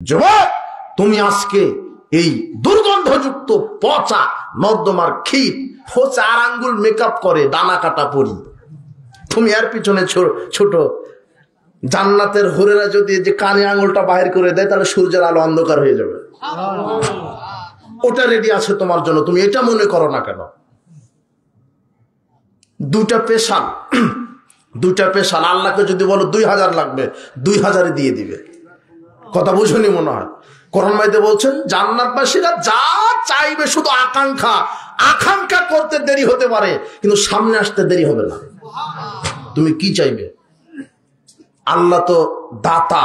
যুবক, তুমি আজকে এই দুর্গন্ধযুক্ত পচা নর্দমার ক্ষীর ও 4 আঙ্গুল মেকআপ করে ডানা কাটা পরি, তুমি এর পিছনে ছোট জান্নাতের হুরেরা যদি যে কানে আঙ্গুলটা বাহির করে দেয় তাহলে সূর্যের আলো অন্ধকার হয়ে যাবে। ওটা রেডি আছে তোমার জন্য, তুমি এটা মনে করো না কেন? দুইটা পেশাল আল্লাহকে যদি বলো 2000 লাগবে, 2000 দিয়ে দিবে। কথা বুঝুনি মনে হয়? কোরআন মাইতে বলছেন জান্নাতবাসীরা যা চাইবে শুধু আকাঙ্ক্ষা করতে দেরি হতে পারে, কিন্তু সামনে আসতে দেরি হবে না। তুমি কি চাইবে? আল্লাহ তো দাতা,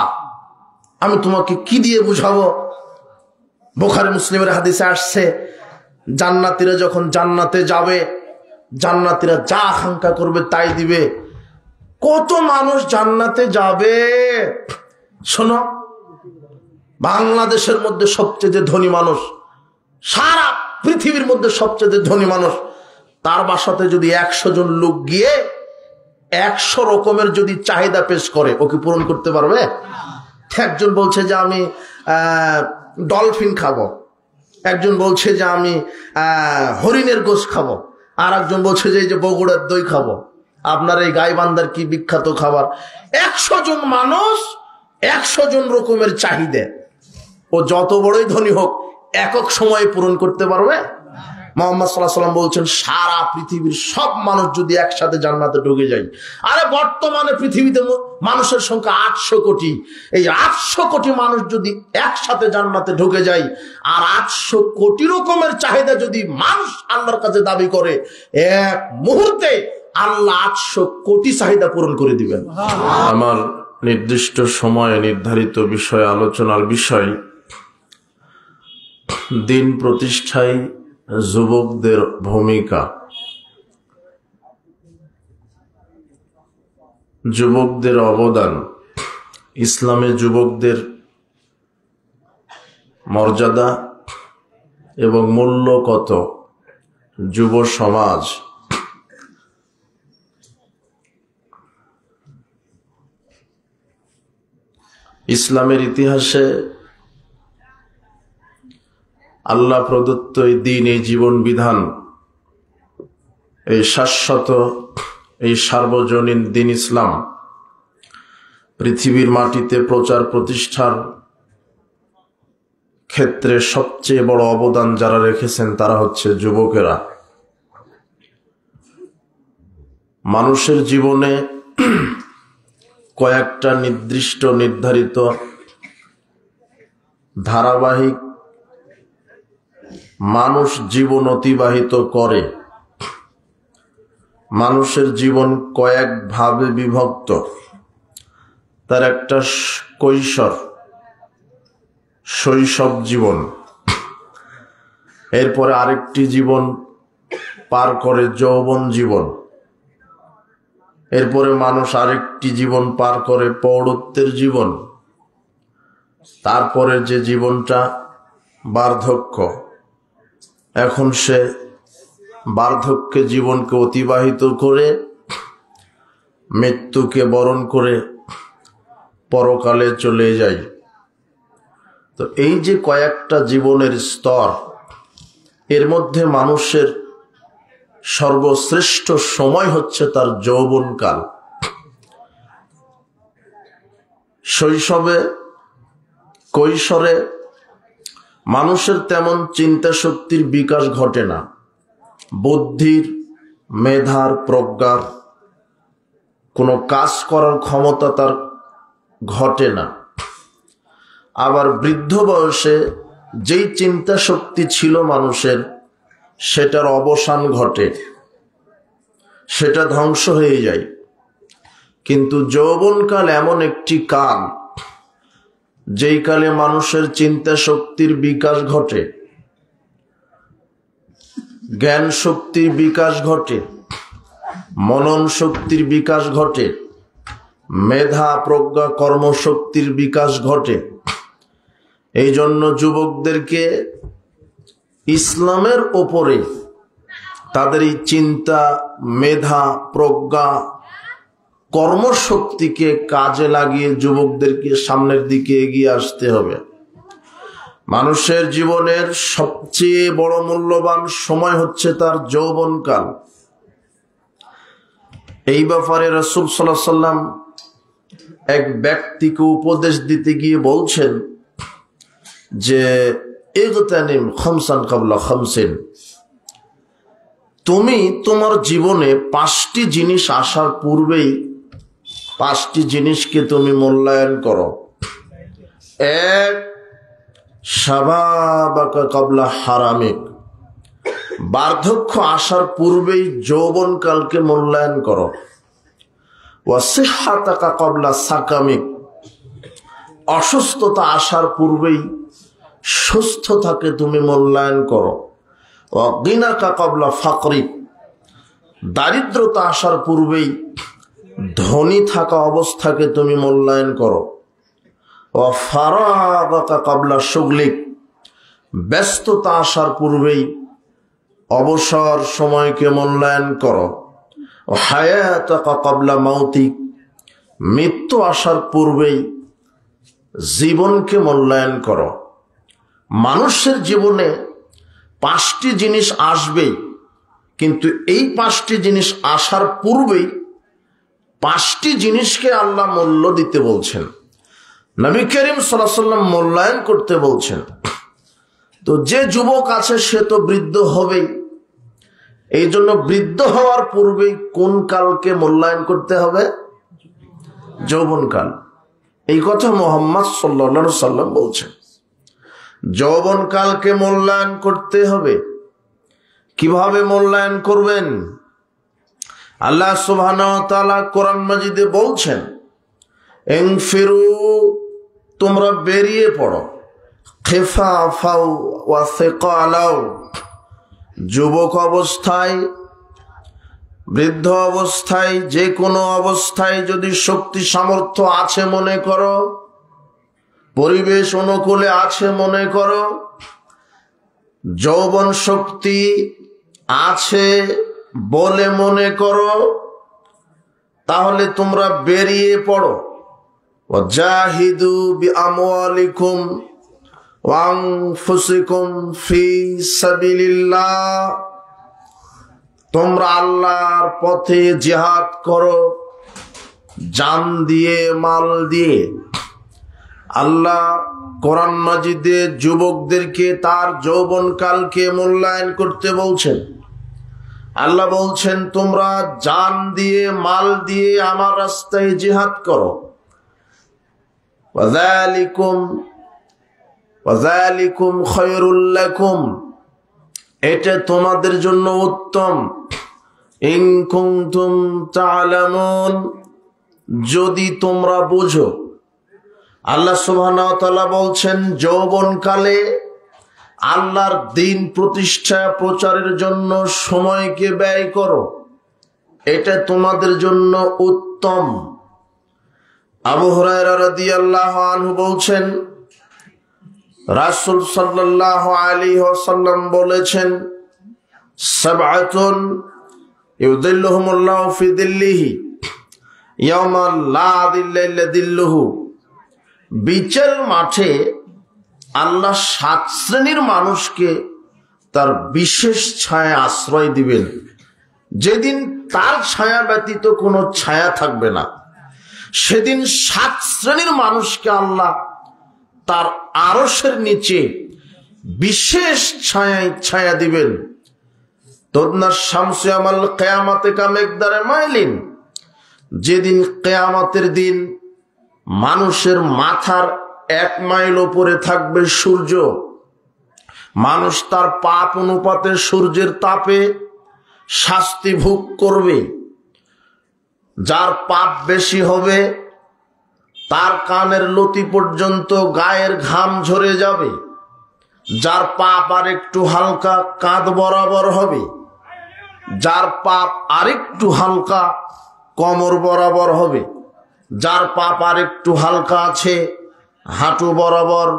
আমি তোমাকে কি দিয়ে বুঝাবো? বুখারী মুসলিমের হাদিসে আসছে, জান্নাতীরা যখন জান্নাতে যাবে, জান্নাতীরা যা আকাঙ্ক্ষা করবে তাই দিবে। কত মানুষ জান্নাতে যাবে শোনো, বাংলাদেশের মধ্যে সবচেয়ে ধনী মানুষ, সারা পৃথিবীর মধ্যে সবচেয়ে ধনী মানুষ, তার বাসাতে যদি 100 জন লোক গিয়ে 100 রকমের যদি চাহিদা পেশ করে, ওকে পূরণ করতে পারবে? একজন বলছে যে আমি ডলফিন খাবো, একজন বলছে যে আমি হরিণের গোশত খাবো, আর একজন বলছে যে এই যে বগুড়ার দই খাবো, আপনার এই গাইবান্ধার কি বিখ্যাত খাবার। 100 জন মানুষ 100 জন রকমের চাহিদা, ও যত বড়ই ধনী হোক একক সময়ে পূরণ করতে পারবে? মুহাম্মদ সাল্লাল্লাহু আলাইহি ওয়াসাল্লাম বলছেন সারা পৃথিবীর সব মানুষ যদি একসাথে জান্নাতে ঢুকে যায়, আরে বর্তমানে পৃথিবীতে মানুষের সংখ্যা 800 কোটি, এই 800 কোটি মানুষ যদি একসাথে জান্নাতে ঢুকে যায়, আর 800 কোটি রকমের চাহিদা যদি মানুষ আল্লাহর কাছে দাবি করে, এক মুহূর্তে আল্লাহ 800 কোটি চাহিদা পূরণ করে দিবেন। আমার নির্দিষ্ট সময়ে নির্ধারিত বিষয় আলোচনার বিষয় দিন প্রতিষ্ঠায় যুবকদের ভূমিকা। যুবকদের অবদান, ইসলামে যুবকদের মর্যাদা এবং মূল্য কত, যুব সমাজ। ইসলামের ইতিহাসে আল্লাহ প্রদত্ত এই দিন, এই জীবন বিধান, এই শাশ্বত, এই সার্বজনীন দিন ইসলাম পৃথিবীর মাটিতে প্রচার প্রতিষ্ঠার ক্ষেত্রে সবচেয়ে বড় অবদান যারা রেখেছেন তারা হচ্ছে যুবকেরা। মানুষের জীবনে কয়েকটা নির্দিষ্ট নির্ধারিত ধারাবাহিক মানুষ জীবন অতিবাহিত করে। মানুষের জীবন কয়েক ভাবে বিভক্ত। তার একটা কৈশোর, শৈশব জীবন, এরপরে আরেকটি জীবন পার করে যৌবন জীবন, এরপরে মানুষ আরেকটি জীবন পার করে প্রৌঢ়ত্বের জীবন, তারপরে যে জীবনটা বার্ধক্য। এখন সে বার্ধক্যে জীবনকে অতিবাহিত করে মৃত্যুকে বরণ করে পরকালে চলে যায়। তো এই যে কয়েকটা জীবনের স্তর, এর মধ্যে মানুষের সর্বশ্রেষ্ঠ সময় হচ্ছে তার যৌবনকাল। শৈশবে, কৈশোরে মানুষের তেমন চিন্তা শক্তির বিকাশ ঘটে না, বুদ্ধির, মেধার, প্রজ্ঞার কোনো কাজ করার ক্ষমতা তার ঘটে না। আবার বৃদ্ধ বয়সে যেই চিন্তা শক্তি ছিল মানুষের, সেটার অবসান ঘটে, সেটা ধ্বংস হয়ে যায়। কিন্তু যৌবনকাল এমন একটি কাল যেই কালে মানুষের চিন্তা শক্তির বিকাশ ঘটে, জ্ঞান শক্তির বিকাশ ঘটে, মনন শক্তির বিকাশ ঘটে, মেধা, প্রজ্ঞা, কর্মশক্তির বিকাশ ঘটে। এই জন্য যুবকদেরকে ইসলামের ওপরে তাদের এই চিন্তা, মেধা, প্রজ্ঞা, কর্মশক্তিকে কাজে লাগিয়ে যুবকদেরকে সামনের দিকে এগিয়ে আসতে হবে। মানুষের জীবনের সবচেয়ে বড় মূল্যবান সময় হচ্ছে তার যৌবনকাল। এই ব্যাপারে রাসূল সাল্লাল্লাহু আলাইহি ওয়াসাল্লাম এক ব্যক্তিকে উপদেশ দিতে গিয়ে বলছেন যে ইগতানিম খামসান ক্বাবলা খামসিন, তুমি তোমার জীবনে 5টি জিনিস আসার পূর্বেই 5টি জিনিসকে তুমি মূল্যায়ন করো। এক, শাবাবাকা ক্বাবলা হারামিক, বার্ধক্য আসার পূর্বেই যৌবনকালকে মূল্যায়ন করো। ওয়া সিহহাতাকা ক্বাবলা সাকামিক, অসুস্থতা আসার পূর্বেই সুস্থতাকে তুমি মূল্যায়ন করো। ওয়া গিনাকা ক্বাবলা ফাকরিক, দারিদ্রতা আসার পূর্বেই ধনী থাকা অবস্থাকে তুমি মূল্যায়ন করো। ওয়া ফারাগাকা ক্বাবলা শুগলিক, ব্যস্ততা আসার পূর্বেই অবসর সময়কে মূল্যায়ন করো। ও হায়াতাকা ক্বাবলা মাউতিক, মৃত্যু আসার পূর্বেই জীবনকে মূল্যায়ন করো। মানুষের জীবনে 5টি জিনিস আসবেই, কিন্তু এই 5টি জিনিস আসার পূর্বেই 5টি জিনিসকে আল্লাহ মূল্য দিতে বলছেন, নবী করিম সাল্লাল্লাহু আলাইহি ওয়াসাল্লাম মূল্যায়ন করতে বলছেন। তো যে যুবক আছে সে তো বৃদ্ধ হবেই, এই জন্য বৃদ্ধ হওয়ার পূর্বেই কোন কালকে মূল্যায়ন করতে হবে? যৌবনকাল। এই কথা মুহাম্মদ সাল্লাল্লাহু আলাইহি ওয়াসাল্লাম বলছেন। যৌবনকালকে মূল্যায়ন করতে হবে। কিভাবে মূল্যায়ন করবেন? আল্লাহ সুবহানাহু ওয়া তাআলা কোরআন মাজিদে বলছেন, ইনফিরু, তোমরা বেরিয়ে পড়ো, খিফাফাও ওয়া সিকালাও, যুবক অবস্থায়, বৃদ্ধ অবস্থায়, যে কোনো অবস্থায় যদি শক্তি সামর্থ্য আছে মনে করো, পরিবেশ অনুকূলে আছে মনে করো, যৌবন শক্তি আছে বলে মনে করো, তাহলে তোমরা বেরিয়ে পড়ো। ওয়াজাহিদু বিআমওয়ালিকুম ওয়া আনফুসিকুম ফি সাবিলিল্লাহ, তোমরা আল্লাহর পথে জিহাদ করো, জান দিয়ে, মাল দিয়ে। আল্লাহ কোরআন মাজিদে যুবকদেরকে তার যৌবনকালকে মূল্যায়ন করতে বলছেন। আল্লাহ বলছেন, তোমরা জান দিয়ে, মাল দিয়ে আমার রাস্তায় জিহাদ করো। ওয়াযালিকুম খায়রুল লাকুম, এটা তোমাদের জন্য উত্তম। ইন কুনতুম তা'লামুন, যদি তোমরা বুঝো। আল্লাহ সুবহানাহু ওয়া তাআলা বলছেন, যৌবনকালে আল্লাহর দ্বীন প্রতিষ্ঠা প্রচারের জন্য সময়কে ব্যয় করো, এটা তোমাদের জন্য উত্তম। আবু হুরায়রা রাদিয়াল্লাহু আনহু বলছেন, রাসূল সাল্লাল্লাহু আলাইহি ওয়াসাল্লাম বলেছেন, সাবআতুন ইউযিল্লুহুমুল্লাহু ফি যিল্লিহি ইয়াওমা লা যিল্লা ইল্লা যিল্লুহু, বিচার মাঠে আল্লাহ 7 শ্রেণীর মানুষকে তার বিশেষ ছায়া আশ্রয় দিবেন, যেদিন তার ছায়া ব্যতীত কোনো ছায়া থাকবে না। সেদিন 7 শ্রেণীর মানুষকে আল্লাহ তার আরশের নিচে বিশেষ ছায়া দিবেন। তদনার শামসু আমাল কিয়ামতে কা মিকদারে মাইলিন, যেদিন কিয়ামতের দিন মানুষের মাথার 1 মাইল উপরে থাকবে সূর্য। মানুষ তার পাপ অনুপাতে সূর্যের তাপে শাস্তি ভোগ করবে। যার পাপ বেশি হবে তার কানের লতি পর্যন্ত গায়ের ঘাম ঝরে যাবে, যার পাপ আর একটু হালকা কাঁধ বরাবর হবে, যার পাপ আরেকটু হালকা কোমর বরাবর হবে, যার পাপ আর একটু হালকা আছে হাঁটু বরাবর,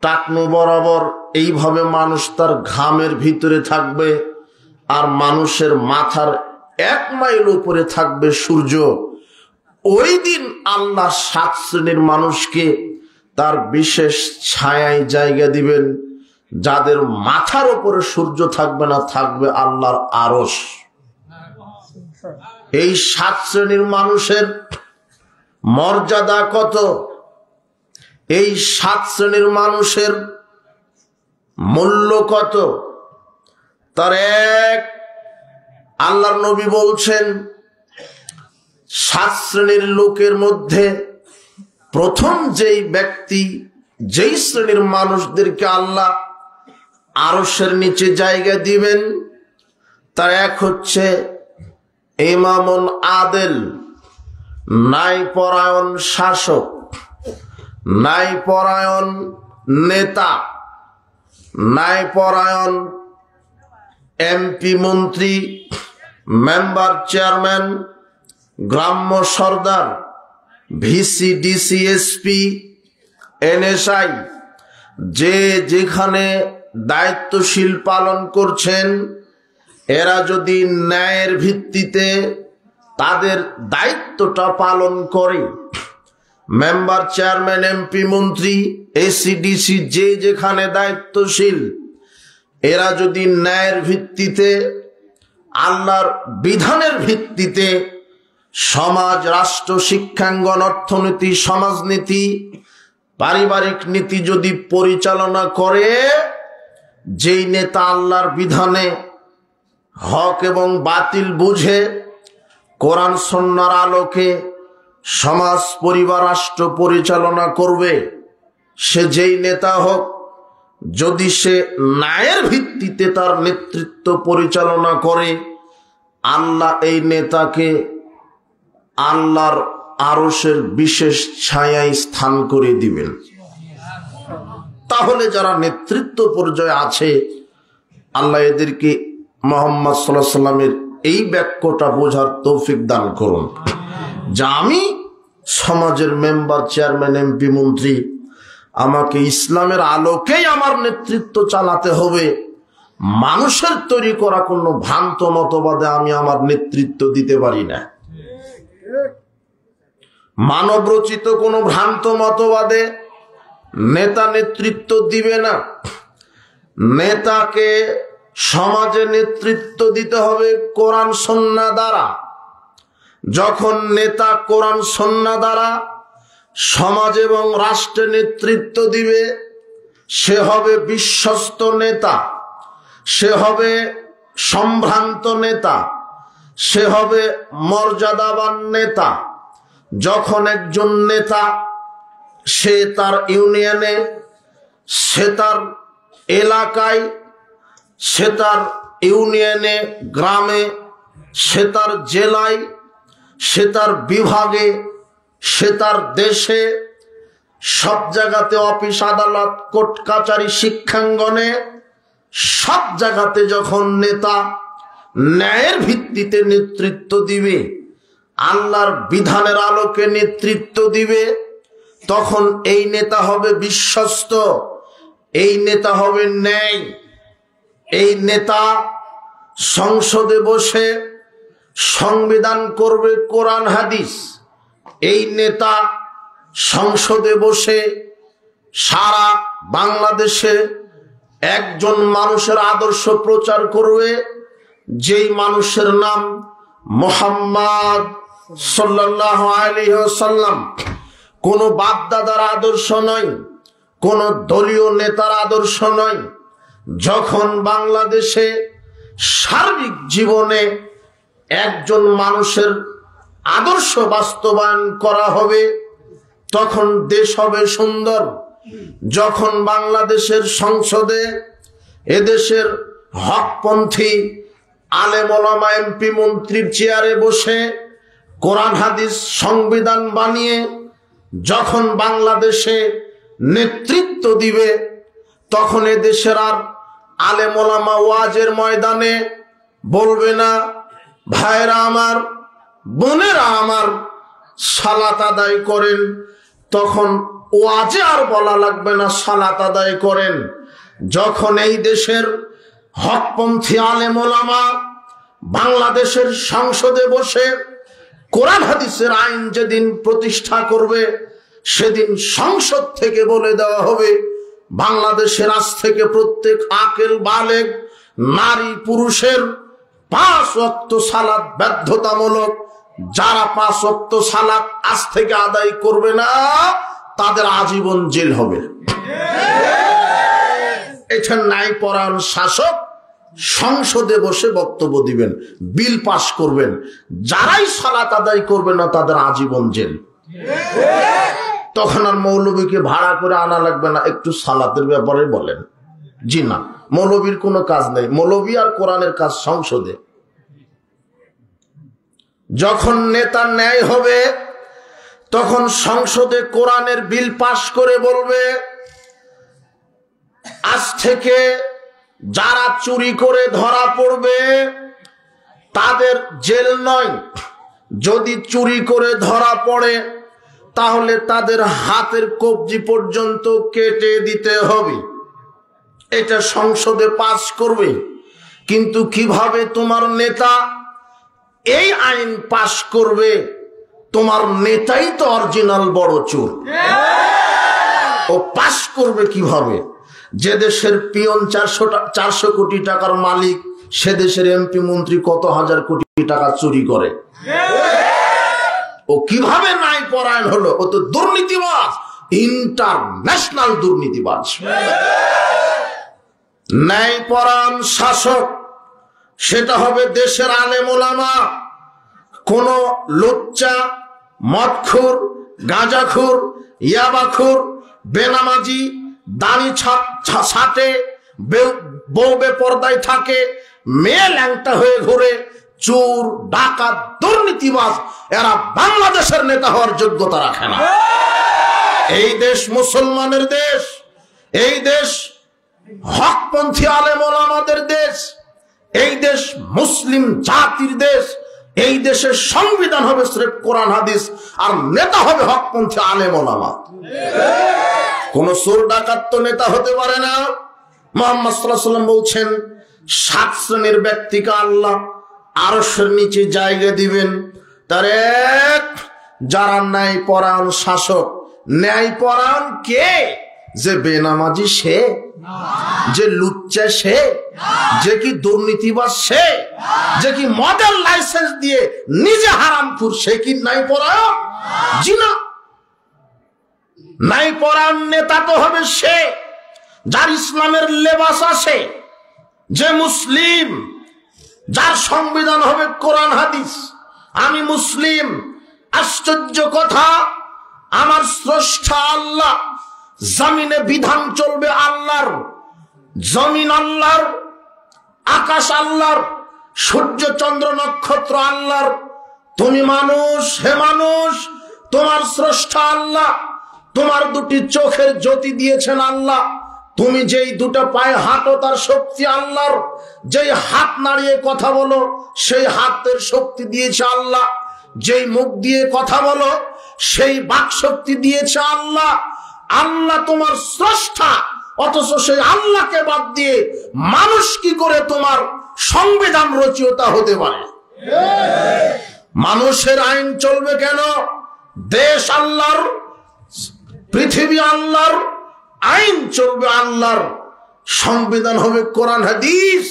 টাকনু বরাবর। এইভাবে মানুষ তার ঘামের ভিতরে থাকবে, আর মানুষের মাথার 1 মাইল উপরে থাকবে সূর্য। ওই দিন আল্লাহ 7 শ্রেণীর মানুষকে তার বিশেষ ছায়ায় জায়গা দিবেন। যাদের মাথার উপরে সূর্য থাকবে না, থাকবে আল্লাহর আরশ। এই 7 শ্রেণীর মানুষের মর্যাদা কত, এই 7 শ্রেণীর মানুষের মূল্য কত, তার এক আল্লাহর নবী বলছেন 7 শ্রেণীর লোকের মধ্যে প্রথম যেই ব্যক্তি, যেই শ্রেণীর মানুষদেরকে আল্লাহ আরশের নিচে জায়গা দিবেন, তার এক হচ্ছে ইমামুন আদেল, ন্যায়পরায়ণ শাসক, ন্যায়পরায়ণ নেতা, ন্যায়পরায়ণ এমপি মন্ত্রী, মেম্বার চেয়ারম্যান, গ্রাম্য সর্দার, ভিসি ডিসি এসপি এনএসআই, যে যেখানে দায়িত্বশীল পালন করছেন, এরা যদি ন্যায়ের ভিত্তিতে তাদের দায়িত্বটা পালন করে, মেম্বার চেয়ারম্যান এমপি মন্ত্রী এসিডিসি যে যেখানে দায়িত্বশীল, এরা যদি ন্যায়ের ভিত্তিতে আল্লাহর বিধানের ভিত্তিতে সমাজ, রাষ্ট্র, শিক্ষাঙ্গন, অর্থনীতি, সমাজনীতি, পারিবারিক নীতি যদি পরিচালনা করে, যেই নেতা আল্লাহর বিধানে হক এবং বাতিল বুঝে কোরআন সুন্নাহর আলোকে সমাজ, পরিবার, রাষ্ট্র পরিচালনা করবে, সে যেই নেতা হোক, যদি সে ন্যায়ের ভিত্তিতে তার নেতৃত্ব পরিচালনা করে, আল্লাহ এই নেতাকে আল্লাহর আরশের বিশেষ ছায়ায় স্থান করে দিবেন। তাহলে যারা নেতৃত্ব পর্যায়ে আছে, আল্লাহ এদেরকে মুহাম্মদ সাল্লাল্লাহু আলাইহি ওয়াসাল্লামের এই বাক্যটা বোঝার তৌফিক দান করুন, যে আমি সমাজের মেম্বার, চেয়ারম্যান, এমপি মন্ত্রী, আমাকে ইসলামের আলোকেই আমার নেতৃত্ব চালাতে হবে। মানুষের তৈরি করা কোনো ভ্রান্ত মতবাদে আমি আমার নেতৃত্ব দিতে পারি না। মানব রচিত কোনো ভ্রান্ত মতবাদে নেতা নেতৃত্ব দিবে না। নেতাকে সমাজে নেতৃত্ব দিতে হবে কোরআন সুন্নাহ দ্বারা। যখন নেতা কোরআন সুন্নাহ দ্বারা সমাজ এবং রাষ্ট্রে নেতৃত্ব দিবে, সে হবে বিশ্বস্ত নেতা, সে হবে সম্ভ্রান্ত নেতা, সে হবে মর্যাদাবান নেতা। যখন একজন নেতা সে তার ইউনিয়নে, সে তার এলাকায়, সে তার ইউনিয়নে, গ্রামে, সে তার জেলায়, সে তার বিভাগে, সে তার দেশে, সব জায়গাতে, অফিস আদালত, কোর্ট কাচারি, শিক্ষাঙ্গনে, সব জায়গাতে যখন নেতা ন্যায়ের ভিত্তিতে নেতৃত্ব দিবে, আল্লাহর বিধানের আলোকে নেতৃত্ব দিবে, তখন এই নেতা হবে বিশ্বস্ত, এই নেতা হবে ন্যায়। এই নেতা সংসদে বসে সংবিধান করবে কোরআন হাদিস। এই নেতা সংসদে বসে সারা বাংলাদেশে একজন মানুষের আদর্শ প্রচার করবে, যেই মানুষের নাম মুহাম্মদ সাল্লাল্লাহু আলাইহি ওয়াসাল্লাম। কোন বাপদাদার আদর্শ নয়, কোন দলীয় নেতার আদর্শ নয়। যখন বাংলাদেশে সার্বিক জীবনে একজন মানুষের আদর্শ বাস্তবায়ন করা হবে, তখন দেশ হবে সুন্দর। যখন বাংলাদেশের সংসদে এদেশের হকপন্থী আলেম ওলামা, এমপি মন্ত্রীর চেয়ারে বসে কোরআন হাদিস সংবিধান বানিয়ে যখন বাংলাদেশে নেতৃত্ব দিবে, তখন এদেশের আর আলেম ওলামা ওয়াজের ময়দানে বলবে না, ভাইরা আমার, বোনেরা আমার, সালাত আদায় করেন। তখন ওয়াজে আর বলা লাগবে না সালাত আদায় করেন। যখন এই দেশের হকপন্থী আলেম ওলামা বাংলাদেশের সংসদে বসে কোরআন হাদিসের আইন যেদিন প্রতিষ্ঠা করবে, সেদিন সংসদ থেকে বলে দেওয়া হবে বাংলাদেশের আজ থেকে প্রত্যেক আকেল বালেগ নারী পুরুষের 5 ওয়াক্ত সালাত বাধ্যতামূলক। যারা 5 ওয়াক্ত সালাত আজ থেকে আদায় করবে না তাদের আজীবন জেল হবে। এটা ন্যায়পরায়ণ শাসক সংসদে বসে বক্তব্য দিবেন, বিল পাশ করবেন, যারাই সালাত আদায় করবে না তাদের আজীবন জেল। তখন আর মৌলবীকে ভাড়া করে আনা লাগবে না, একটু সালাতের ব্যাপারে বলেন। জি না, মৌলবীর কোনো কাজ নেই, মৌলবী আর কোরআনের কাজ সংসদে। যখন নেতা ন্যায় হবে তখন সংসদে কোরআনের বিল পাশ করে বলবে আজ থেকে যারা চুরি করে ধরা পড়বে তাদের জেল নয়, যদি চুরি করে ধরা পড়ে তাহলে তাদের হাতের কবজি পর্যন্ত কেটে দিতে হবে। এটা সংসদে পাস করবে। কিন্তু কিভাবে তোমার নেতা এই আইন পাশ করবে? তোমার নেতাই তো অরিজিনাল বড় চোর। ও পাশ করবে কিভাবে? যে দেশের পিয়ন 400 কোটি টাকার মালিক, সে দেশের এমপি মন্ত্রী কত হাজার কোটি টাকা চুরি করে। ও কিভাবে ন্যায় পরায়ণ হলো? ও তো দুর্নীতিবাজ, ইন্টারন্যাশনাল দুর্নীতিবাজ। ন্যায় পরায়ণ শাসক সেটা হবে দেশের আলেম ওলামা। কোন লুচ্চা, মদখোর, গাঁজাখোর, ইয়াবাখোর, বেনামাজি, দাড়ি ছাটে, বউ বেপরদায় থাকে, মেয়ে ল্যাংটা হয়ে ঘুরে, চোর, ডাকাত, দুর্নীতিবাজ, এরা বাংলাদেশের নেতা হওয়ার যোগ্যতা রাখে না। এই দেশ মুসলমানের দেশ, এই দেশ হকপন্থী আলেম ওলামাদের দেশ, এই দেশ মুসলিম জাতির দেশ। এই দেশের সংবিধান হবে স্রেফ কোরআন হাদিস, আর নেতা হবে হকপন্থী আলেম ওলামা। কোন চোর ডাকাত তো নেতা হতে পারে না। মুহাম্মদ সাল্লাল্লাহু আলাইহি ওয়াসাল্লাম বলছেন 7 শ্রেণীর ব্যক্তিকে আল্লাহ আরশের নিচে জায়গা দিবেন। তার এক, যারা ন্যায় পরায়ণ শাসক। ন্যায় পরায়ণ কে? যে বেনামাজি সে, যে লুচ্চা সে, যে কি দুর্নীতিবাজ সে, যে কি মদের লাইসেন্স দিয়ে নিজে হারামখোর, সে কি ন্যায় পরায়ণ? জি না। ন্যায় পরায়ণ নেতা তো হবে সে যার ইসলামের লেবাস আছে, যে মুসলিম, যার সংবিধান হবে কোরআন হাদিস। আমি মুসলিম, আশ্চর্য কথা, আমার স্রষ্টা আল্লাহ, জমিনে বিধান চলবে আল্লাহর, জমিন আল্লাহর, আকাশ আল্লাহর, সূর্য চন্দ্র নক্ষত্র আল্লাহর। তুমি মানুষ, হে মানুষ, তোমার স্রষ্টা আল্লাহ, তোমার 2টি চোখের জ্যোতি দিয়েছেন আল্লাহ, তুমি যেই 2টা পায়ে হাঁটো তার শক্তি আল্লাহর, যেই হাত নাড়িয়ে কথা বলো সেই হাতের শক্তি দিয়েছে আল্লাহ, যেই মুখ দিয়ে কথা বলো সেই বাক শক্তি দিয়েছে আল্লাহ। আল্লাহ তোমার স্রষ্টা, অথচ সেই আল্লাহকে বাদ দিয়ে মানুষ কি করে তোমার সংবিধান রচয়িতা হতে পারে? মানুষের আইন চলবে কেন? দেশ আল্লাহর, পৃথিবী আল্লাহর, আইন চলবে আল্লাহর, সংবিধান হবে কোরআন হাদিস,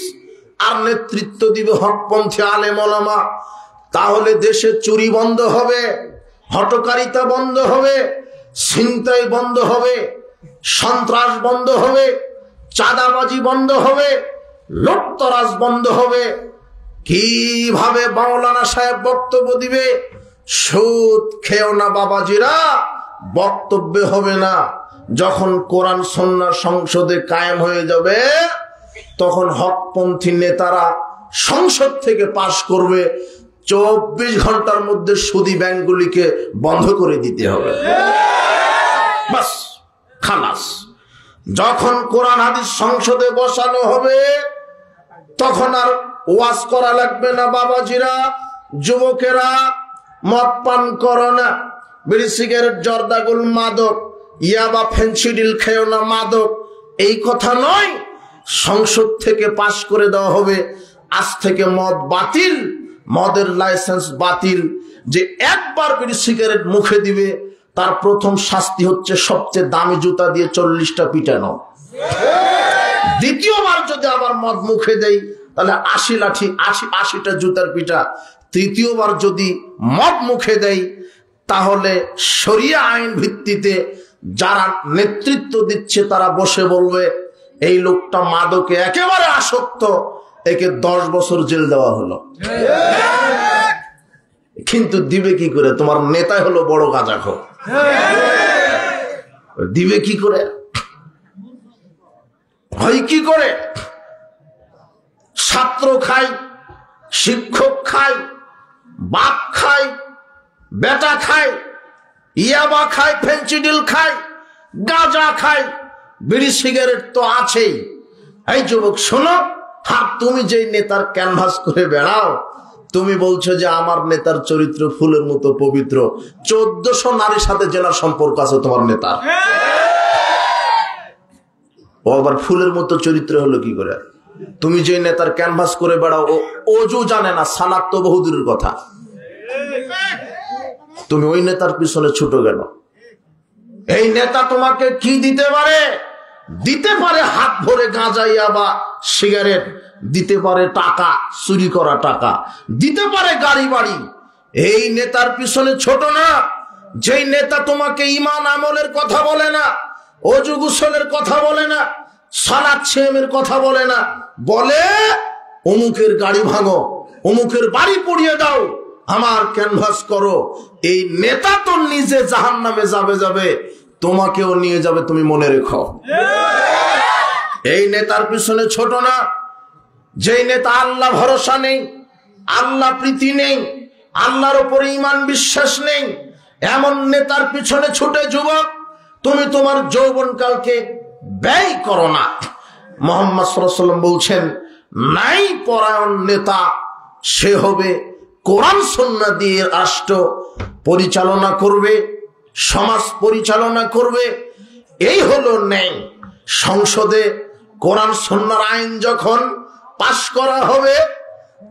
আর নেতৃত্ব দিবে হকপন্থী আলেম ওলামা। তাহলে দেশে চুরি বন্ধ হবে, হঠকারিতা বন্ধ হবে, ছিনতাই বন্ধ হবে, সন্ত্রাস বন্ধ হবে, চাঁদাবাজি বন্ধ হবে, লুটতরাজ বন্ধ হবে। কিভাবে মাওলানা সাহেব বক্তব্য দিবে? সুদ খেও না বাবাজিরা বক্তব্যে হবে না। যখন কোরআন সুন্নাহ সংসদে কায়েম হয়ে যাবে তখন হকপন্থী নেতারা সংসদ থেকে পাশ করবে, 24 ঘন্টার মধ্যে সুদী ব্যাংকগুলিকে বন্ধ করে দিতে হবে। বাস, খালাস। যখন কোরআন হাদিস সংসদে বসানো হবে তখন আর ওয়াজ করা লাগবে না বাবাজিরা, যুবকেরা মদ পান করো না, বিড়ি সিগারেট জর্দাগুল মাদক, ইয়াবা ফেন্সিডিল খেও না মাদক, এই কথা নয়। সংসদ থেকে পাশ করে দেওয়া হবে আজ থেকে মদ বাতিল, মদের লাইসেন্স বাতিল। যে একবার বিড়ি সিগারেট মুখে দিবে তার প্রথম শাস্তি হচ্ছে সবচেয়ে দামি জুতা দিয়ে 40টা পিটানো। দ্বিতীয়বার যদি আবার মদ মুখে দেই তাহলে 80টা জুতার পিটা। তৃতীয়বার যদি মদ মুখে দেই তাহলে শরিয়া আইন ভিত্তিতে যারা নেতৃত্ব দিচ্ছে তারা বসে বলবে এই লোকটা মাদকে একেবারে আসক্ত, একে 10 বছর জেল দেওয়া হলো। কিন্তু দিবে কি করে? তোমার নেতাই হলো বড় গাঁজাখোর, দিবে কি করে? হয় কি করে? ছাত্র খায়, শিক্ষক খায়, বাপ খায়, বেটা খায়, ইয়াবা খায়, ফেন্সিডিল খায়, গাঁজা খায়, বিড়ি সিগারেট তো আছেই। এই যুবক শোনো, আর তুমি যেই নেতার ক্যানভাস করে বেড়াও, তুমি বলছো যে আমার নেতার চরিত্র ফুলের মতো পবিত্র। 1400 নারীর সাথে জেনার সম্পর্ক আছে তোমার নেতার। ও আবার ফুলের মতো চরিত্র হলো কি করে? তুমি যে নেতার ক্যানভাস করে বেড়াও, ও অজু জানে না, সালাত তো বহুদূরের কথা। তুমি ওই নেতার পিছনে ছুটো গেল। এই নেতা তোমাকে কি দিতে পারে? দিতে পারে হাত ভরে গাঁজা, ইয়াবা, সিগারেট, দিতে পারে টাকা, চুরি করা টাকা, দিতে পারে গাড়ি বাড়ি। এই নেতার পিছনে ছোট না। যেই নেতা তোমাকে ঈমান আমলের কথা বলে না, ওযু গোসলের কথা বলে না, সালাত সিয়ামের কথা বলে না, বলে অমুকের গাড়ি ভাঙো, অমুকের বাড়ি পুড়িয়ে দাও, আমার ক্যানভাস করো, এই নেতা তো নিজে জাহান্নামে যাবে, তোমাকেও নিয়ে যাবে, তুমি মনে রেখো। এই নেতার পিছনে ছোট না। যেই নেতা আল্লাহ ভরসা নেই, আল্লাহ প্রীতি নেই, আল্লাহর উপরে ঈমান বিশ্বাস নেই, এমন নেতার পিছনে ছুটে যুবক তুমি তোমার যৌবনকালকে ব্যয় করো না। মুহাম্মদ সাল্লাল্লাহু আলাইহি ওয়াসাল্লাম বলছেন, নাই পরায়ণ নেতা সে হবে কোরআন সুন্নাহ দিয়ে রাষ্ট্র পরিচালনা করবে, সমাজ পরিচালনা করবে। এই হলো ন্যায়। সংসদে কোরআন সুন্নাহর আইন যখন পাশ করা হবে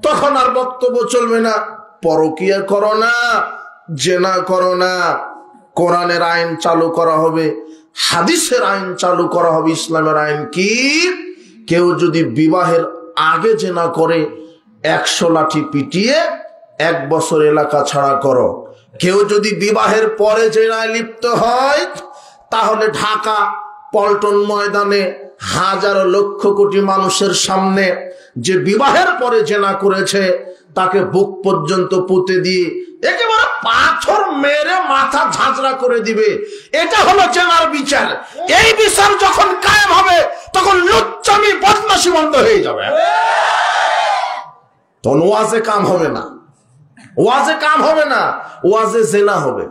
তখন আর বক্তব্য চলবে না পরকিয়া করো না, জেনা করো না। কোরআনের আইন চালু করা হবে, হাদিসের আইন চালু করা হবে। ইসলামের আইন কি? কেউ যদি বিবাহের আগে জেনা করে 100 লাঠি পিটিয়ে 1 বছর এলাকা ছাড়া করো। কেউ যদি বিবাহের পরে জেনায় লিপ্ত হয় তাহলে ঢাকা পল্টন ময়দানে হাজারো লক্ষ কোটি মানুষের সামনে যে বিবাহের পরে জেনা করেছে তাকে বুক পর্যন্ত পুঁতে দিয়ে একেবারে পাথর মেরে মাথা ঝাঁঝরা করে দিবে। এটা হলো জেনার বিচার। এই বিচার যখন কায়েম হবে তখন লুচ্চামি বদমাশি বন্ধ হয়ে যাবে। তখন ওয়াজে কাম হবে না, ওয়াজে কাম হবে না, ওয়াজে জেনা হবে।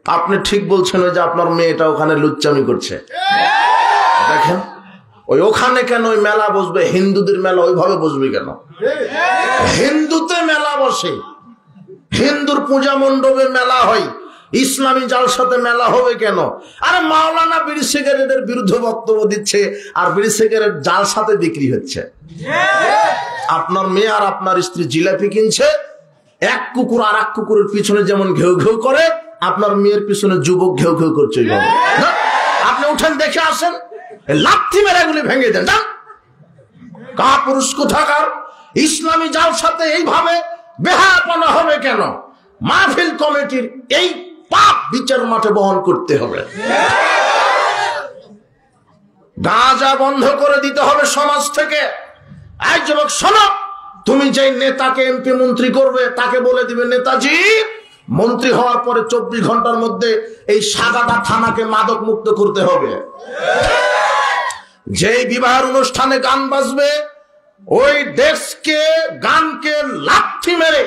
আপনি ঠিক বলছেন ওই যে আপনার মেয়েটা ওখানে লুচ্চামি করছে, দেখেন ওই ওখানে কেন ওই মেলা বসবে? হিন্দুদের মেলা ওইভাবে বসবে কেন? হিন্দুতে মেলা বসে, হিন্দুর পূজা মণ্ডপে মেলা হয়, ইসলামী জালসাতে মেলা হবে কেন? আরে মাওলানা বিড়ি সিগারেটের বিরুদ্ধে বক্তব্য দিচ্ছে আর বিড়ি সিগারেট জালসাতে বিক্রি হচ্ছে। আপনার মেয়ে আর আপনার স্ত্রী জিলাপি কিনছে, এক কুকুর আর এক কুকুরের পিছনে যেমন ঘেউ ঘেউ করে আপনার মেয়ের পিছনে যুবক ঘেউ ঘেউ করছে। আপনি উঠেন দেখে আসেন, লাথি মেরে এগুলি ভেঙে দেন। কাপুরুষ কোথাকার! ইসলামী জালসাতে এইভাবে বেহায়াপনা হবে কেন? মাহফিল কমিটির এই পাপ বিচার মাঠে বহন করতে হবে। গাঁজা বন্ধ করে দিতে হবে সমাজ থেকে। এই যুবক শোনো, তুমি যে নেতাকে এমপি মন্ত্রী করবে তাকে বলে দিবে, নেতাজি মন্ত্রী হওয়ার পরে 24 ঘন্টার মধ্যে এই সাগাদা থানাকে মাদক মুক্ত করতে হবে। যেই বিবাহের অনুষ্ঠানে গান বাজবে ওই ডেস্কে গানকে লাথি মেরে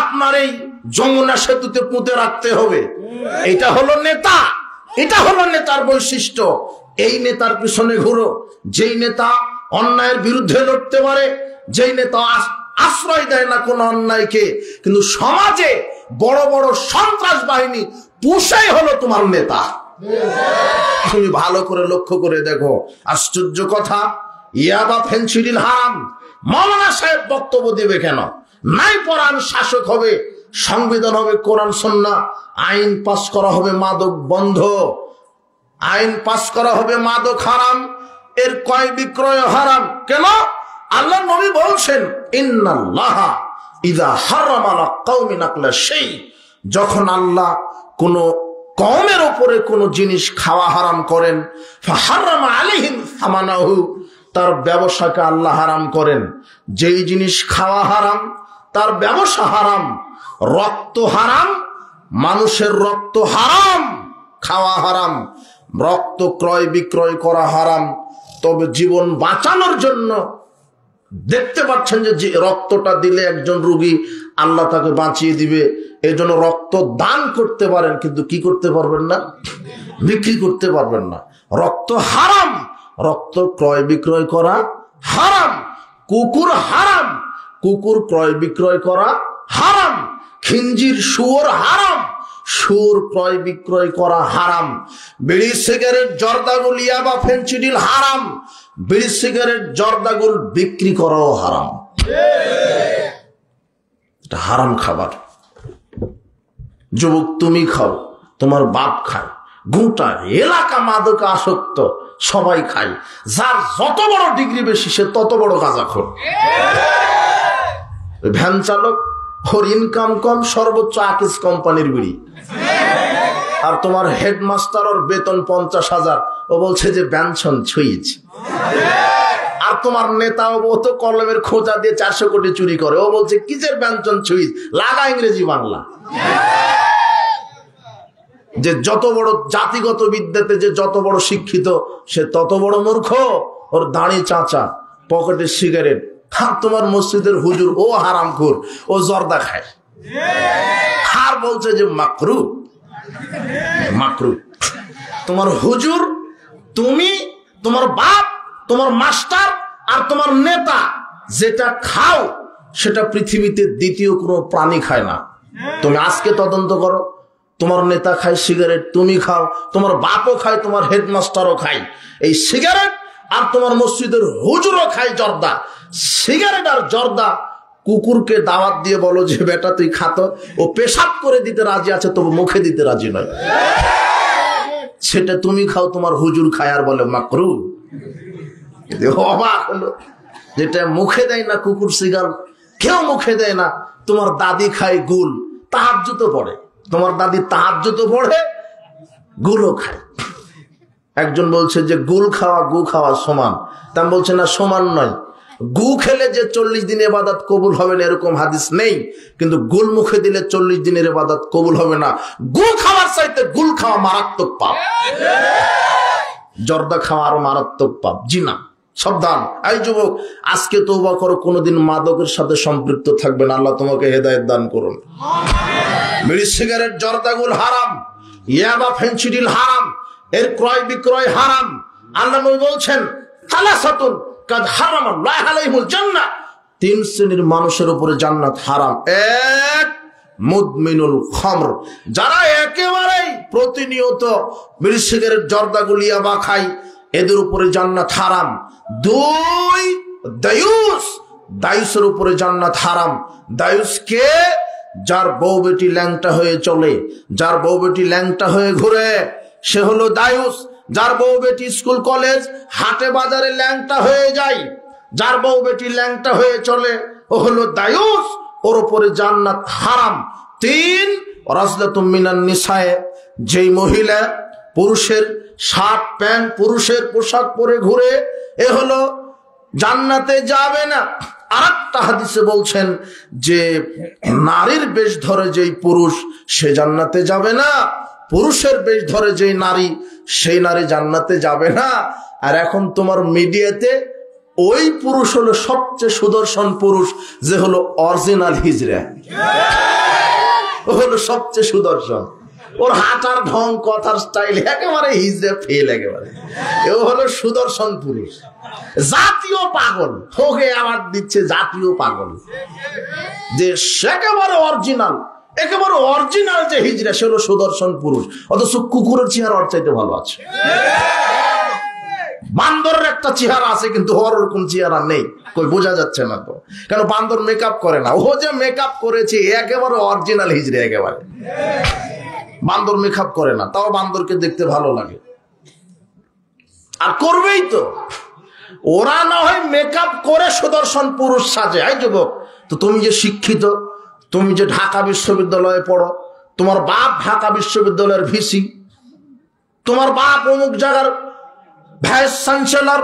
আপনার এই যমুনা সেতুতে পুঁতে রাখতে হবে। এটা হলো নেতা, এটা হলো নেতার বৈশিষ্ট্য। এই নেতার পিছনে ঘুরো। যেই নেতা অন্যায়ের বিরুদ্ধে লড়তে পারে, যেই নেতা আশ্রয় দেয় না কোন অন্যায়কে, কিন্তু সমাজে বড় বড় সন্ত্রাস বাহিনী পুষাই হলো তোমার নেতা। তুমি ভালো করে লক্ষ্য করে দেখো। আশ্চর্য কথা, ইয়াবা ফেন্সিডিল হারাম, মাওলানা সাহেব বক্তব্য দিবে কেন? নাই পরান শাসক হবে, সংবিধান হবে কোরআন সুন্নাহ, আইন পাস করা হবে মাদক বন্ধ, আইন পাস করা হবে মাদক হারাম, এর ক্রয় বিক্রয় হারাম। কেন? আল্লাহ নবী বলছেন ইন্নাল্লাহা ইযা হারামা আলা কওমিন আকলা শাই, যখন আল্লাহ কোন কওমের উপরে কোন জিনিস খাওয়া হারাম করেন, ফাহারামা আলাইহিম সামানাহু, তার ব্যবসাকে আল্লাহ হারাম করেন। যেই জিনিস খাওয়া হারাম তার ব্যবসা হারাম। রক্ত হারাম, মানুষের রক্ত হারাম, খাওয়া হারাম, রক্ত ক্রয় বিক্রয় করা হারাম। তবে জীবন বাঁচানোর জন্য দেখতে পাচ্ছেন যে রক্তটা দিলে একজন রোগী আল্লাহ তাকে বাঁচিয়ে দিবে, এই জন্য রক্ত দান করতে পারেন, কিন্তু কি করতে পারবেন না? বিক্রি করতে পারবেন না। রক্ত হারাম, রক্ত ক্রয় বিক্রয় করা হারাম। কুকুর হারাম, কুকুর ক্রয় বিক্রয় করা হারাম। খিঞ্জির শুয়োর হারাম, শুয়োর ক্রয় বিক্রয় করা হারাম। বিড়ি সিগারেট জর্দাগুল ইয়াবা ফেনসিডিল হারাম, বিড়ি সিগারেট জর্দাগুল বিক্রি করাও হারাম। এটা হারাম খাবার। যুবক তুমি খাও, তোমার বাপ খায়, গোটা এলাকা মাদক আসক্ত, সবাই খায়। যার যত বড় ডিগ্রি বেশি সে তত বড় গাঁজাখোর। ভ্যান চালক, ওর ইনকাম কম, সর্বোচ্চ আকিস কোম্পানির বিড়ি। আর তোমার হেডমাস্টার, ওর বেতন 50,000, ও বলছে যে ব্যঞ্জন ছুঁয়েছে। আর তোমার নেতা, ও তো কলমের খোঁজা দিয়ে 400 কোটি চুরি করে, ও বলছে কিসের ব্যঞ্জন ছুঁইছ, লাগা ইংরেজি বাংলা। যে যত বড় জাতিগত বিদ্যাতে যে যত বড় শিক্ষিত সে তত বড় মূর্খ। ওর দাড়ি চাচা, পকেটে সিগারেট। আর তোমার মসজিদের হুজুর, ও হারামখোর, ও জর্দা খায়, আর বলছে যে মাকরু মাকরু। তোমার হুজুর, তুমি, তোমার বাপ, তোমার মাস্টার আর তোমার নেতা যেটা খাও সেটা পৃথিবীতে দ্বিতীয় কোনো প্রাণী খায় না। তুমি আজকে তদন্ত করো, তোমার নেতা খায় সিগারেট, তুমি খাও, তোমার বাপও খায়, তোমার হেডমাস্টারও খায় এই সিগারেট, আর তোমার মসজিদের হুজুরও খায় জর্দা। সিগারেট আর জর্দা কুকুরকে দাওয়াত দিয়ে বলো যে বেটা তুই খাতো, ও পেশাব করে দিতে রাজি আছে, তবু মুখে দিতে রাজি নয়। সেটা তুমি খাও, তোমার হুজুর খায়, আর বলে মাকরু। অবাক হলো, যেটা মুখে দেয় না কুকুর সিগার, কেউ মুখে দেয় না। তোমার দাদি খায় গুল, তাহাজ্জুদ পড়ে, তোমার দাদি তাহাজ্জুদ পড়ে, গুলও খায়। একজন বলছে যে গুল খাওয়া গু খাওয়া সমান, তা বলছে না, সমান নয়। গু খেলে যে 40 দিন ইবাদত কবুল হবে না এরকম হাদিস নেই, কিন্তু গুল মুখে দিলে 40 দিনের ইবাদত কবুল হবে না। গু খাওয়ার চাইতে গুল খাওয়া মারাত্মক পাপ, জর্দা খাওয়া আরো মারাত্মক পাপ। জি না, সাবধান। এই যুবক, আজকে তওবা করো, কোনোদিন মাদকের সাথে সম্পৃক্ত থাকবে না। আল্লাহ তোমাকে হেদায়েত দান করুন। বিড়ি সিগারেট জর্দাগুল হারাম, ইয়াবা ফেনসিডিল হারাম, এর ক্রয় বিক্রয় হারাম। আল্লাহ নবী বলছেন সালাসাতুন কাদ হারামাল্লাহু আলাইহিমুল জান্নাহ, 3 শ্রেণীর মানুষের উপরে জান্নাত হারাম। এক, মুদমিনুল খামর, যারা একেবারেই প্রতিনিয়ত বিড়ি সিগারেট জর্দাগুল ইয়াবা খায়, এদের উপরে জান্নাত হারাম। 2, দায়ুস, দায়ুসের উপরে জান্নাত হারাম। দায়ুস কে? যার বউ বেটি ল্যাংটা হয়ে চলে, যার বউ বেটি ল্যাংটা হয়ে ঘুরে, সে হলো দায়ুস। যার বউ বেটি স্কুল কলেজ হাটে বাজারে ল্যাংটা হয়ে যায়, যার বউ বেটি ল্যাংটা হয়ে চলে, ও হলো দায়ুস, ওর উপরে জান্নাত হারাম। 3, রাজলাতুম মিনান নিসায়ে, যেই মহিলা পুরুষের শার্ট প্যান্ট, পুরুষের পোশাক পরে ঘুরে, এ হলো জান্নাতে যাবে না। আরেকটা হাদিসে বলছেন যে নারীর বেশ ধরে যেই পুরুষ, সে জান্নাতে যাবে না। পুরুষের বেশ ধরে যেই নারী, সেই নারী জান্নাতে যাবে না। আর এখন তোমার মিডিয়াতে ওই পুরুষ হলো সবচেয়ে সুদর্শন পুরুষ, যে হলো অরিজিনাল হিজড়া, ও হলো সবচেয়ে সুদর্শন। ওর হাঁটার ঢং, কথার স্টাইল একেবারে হিজড়া ফেল, একেবারে ও হলো সুদর্শন পুরুষ। জাতীয় পাগল, ওকে আবার দিচ্ছে জাতীয় পাগল, যে একেবারে অরিজিনাল, একেবারে অরিজিনাল যে হিজড়া, সে হলো সুদর্শন পুরুষ। অথচ কুকুরের চেহারা ওর চাইতে ভালো আছে, বান্দরের একটা একটা চেহারা আছে কিন্তু ওর ওরকম চেহারা নেই, কই বোঝা যাচ্ছে না তো। কেন বান্দর মেকআপ করে না, ও যে মেকআপ করেছে একেবারে অরিজিনাল হিজড়ে, একেবারে বান্দর মেকআপ করে না, তাও বান্দরকে দেখতে ভালো লাগে। আর করবেই তো, ওরা না হয় মেকআপ করে সুদর্শন পুরুষ সাজে। এই যুবক, তো তুমি যে শিক্ষিত, তুমি যে ঢাকা বিশ্ববিদ্যালয়ে পড়ো, তোমার বাপ ঢাকা বিশ্ববিদ্যালয়ের ভিসি, তোমার বাপ অমুক জায়গার ভাইস চ্যান্সেলর,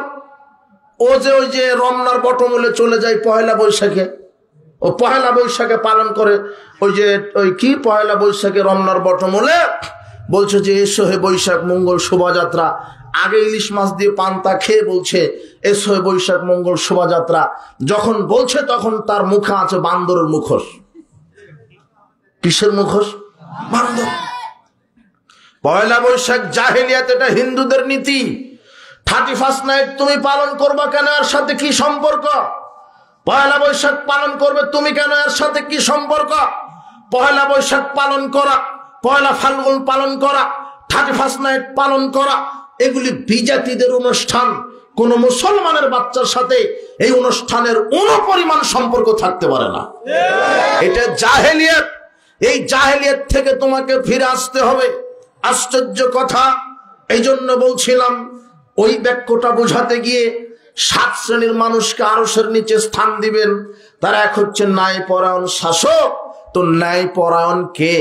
ওই যে রমনার বটমূলে চলে যায় পয়লা বৈশাখে, ও পয়লা বৈশাখে পালন করে, ওই পয়লা বৈশাখে রমনার বটমূলে বলছে যে এসো হে বৈশাখ মঙ্গল শোভাযাত্রা, আগে ইলিশ মাছ দিয়ে পান্তা খেয়ে বলছে এসো হে বৈশাখ মঙ্গল শোভাযাত্রা। যখন বলছে তখন তার মুখে আছে বান্দরের মুখোশ। কিসের মুখোশ? বান্দর। পয়লা বৈশাখ জাহেলিয়াত, এটা হিন্দুদের নীতি। 31st নাইট তুমি পালন করবা কেন, এর সাথে কি সম্পর্ক? পয়লা বৈশাখ পালন করবে তুমি কেন, এর সাথে কি সম্পর্ক? পয়লা বৈশাখ পালন করা, পয়লা ফাল্গুন পালন করা, 31st নাইট পালন করা, এগুলি বিজাতিদের অনুষ্ঠান। কোন মুসলমানের বাচ্চার সাথে এই অনুষ্ঠানের অনুপরিমাণ সম্পর্ক থাকতে পারে না। এটা জাহেলিয়াত। এই জাহেলিয়াত থেকে তোমাকে ফিরে আসতে হবে। আশ্চর্য কথা, এই জন্য বলছিলাম ওই বাক্যটা বোঝাতে গিয়ে 7 শ্রেণীর মানুষকে আরশের নিচে স্থান দিবেন। তারা এক হচ্ছে ন্যায়পরায়ণ শাসক। তো ন্যায়পরায়ণ কে?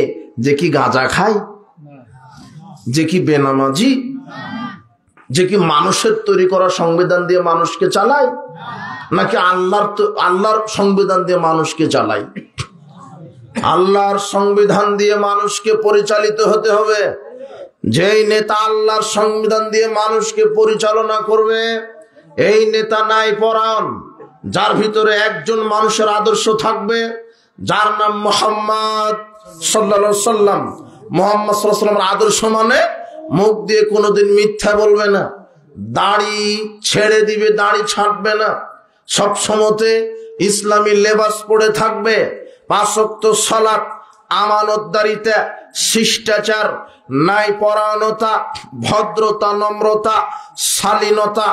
যে কি গাঁজা খায়, যে কি বেনামাজি, যে কি মানুষের তৈরি করা সংবিধান দিয়ে মানুষকে চালায়, নাকি আল্লাহর সংবিধান দিয়ে মানুষকে চালায়? আল্লাহর সংবিধান দিয়ে মানুষকে পরিচালিত হতে হবে। যেই নেতা আল্লাহর সংবিধান দিয়ে মানুষকে পরিচালনা করবে, এই নেতা ন্যায়পরায়ণ, যার ভিতরে একজন মানুষের আদর্শ থাকবে, যার নাম মুহাম্মদ সাল্লাল্লাহু আলাইহি সাল্লাম। মুহাম্মদ সাল্লাল্লাহু আলাইহি সাল্লামের আদর্শ মানে মুখ দিয়ে কোনোদিন মিথ্যা বলবে না, দাড়ি ছেড়ে দিবে, দাড়ি ছাঁটবে না, সব সময়তে ইসলামী লেবাস পরে থাকবে, 5 ওয়াক্ত সালাত, আমানতদারিতা, শিষ্টাচার, ন্যায়পরায়ণতা, ভদ্রতা, নম্রতা, শালীনতা,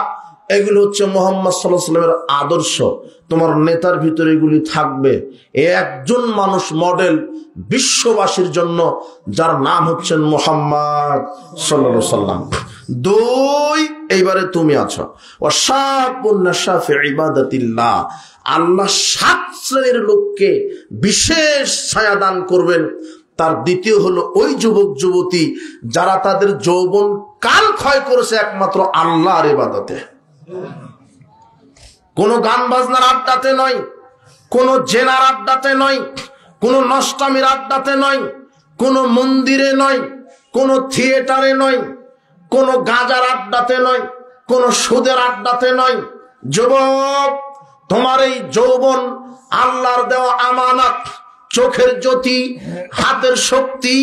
এগুলো হচ্ছে মুহাম্মদ সাল্লাল্লাহু আলাইহি ওয়াসাল্লামের আদর্শ। তোমার নেতার ভিতরে এগুলি থাকবে। একজন মানুষ মডেল বিশ্ববাসীর জন্য, যার নাম হচ্ছেন মুহাম্মদ সাল্লাল্লাহু আলাইহি ওয়াসাল্লাম। 2, এইবারে তুমি আছো। ওয়াশাবুন নাশা ফি ইবাদাতিল্লাহ, আল্লাহ 7 শ্রেণীর লোককে বিশেষ ছায়া দান করবেন। তার দ্বিতীয় হলো ওই যুবক যুবতী যারা তাদের যৌবন কাল ক্ষয় করেছে একমাত্র আল্লাহর ইবাদতে। কোন গান বাজনার আড্ডাতে নয়, কোন জেনার আড্ডাতে নয়, কোন নষ্টামির আড্ডাতে নয়, কোন মন্দিরে নয়, কোন থিয়েটারে নয়, কোন গাঁজার আড্ডাতে নয়, কোন সুদের আড্ডাতে নয়। যুবক, তোমার এই যৌবন আল্লাহর দেওয়া আমানত। চোখের জ্যোতি, হাতের শক্তি,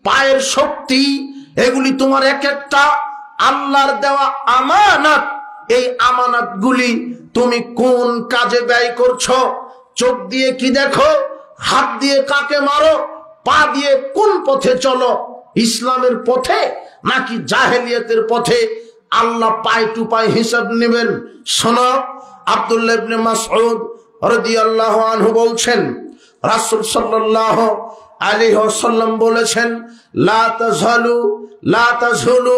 পায়ের শক্তি, এগুলি তোমার এক একটা আল্লাহর দেওয়া আমানত। এই আমানত গুলি তুমি কোন কাজে ব্যয় করছো? চোখ দিয়ে কি দেখো, হাত দিয়ে কাকে মারো, পা দিয়ে কোন পথে চলো, ইসলামের পথে নাকি জাহেলিয়াতের পথে? আল্লাহ পায় টু পায় হিসাব নেবেন। শোনো, আব্দুল্লাহ ইবনে মাসউদ রাদিয়াল্লাহু আনহু বলছেন, রাসূল সাল্লাল্লাহু আলাইহি ওয়াসাল্লাম বলেছেন, লা তাযুলু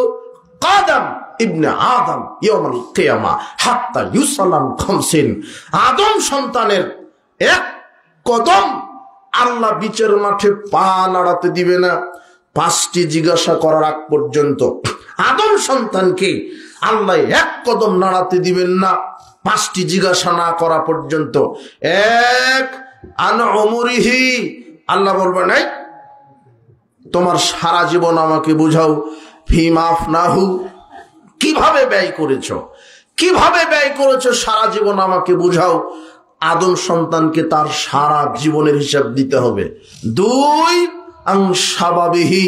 কাদাম ইবনে আদম ইয়াউমাল কিয়ামা হাত্তা ইউসালাম 50। আদম সন্তানের এক কদম আল্লাহ বিচার মাঠে পা নাড়াতে দিবে না 5টি জিজ্ঞাসা করার আগ পর্যন্ত। আদম সন্তানকে আল্লাহ এক কদম নাড়াতে দিবেন না 5টি জিজ্ঞাসা না করা পর্যন্ত। এক, আন উমরিহি, আল্লাহ বলবেন এই তোমার সারা জীবন আমাকে বুঝাও। ফিমা আফনাহু, কিভাবে ব্যয় করেছো, কিভাবে ব্যয় করেছো সারা জীবন আমাকে বুঝাও। আদম সন্তানকে তার সারা জীবনের হিসাব দিতে হবে। 2, আন শাবাবিহি,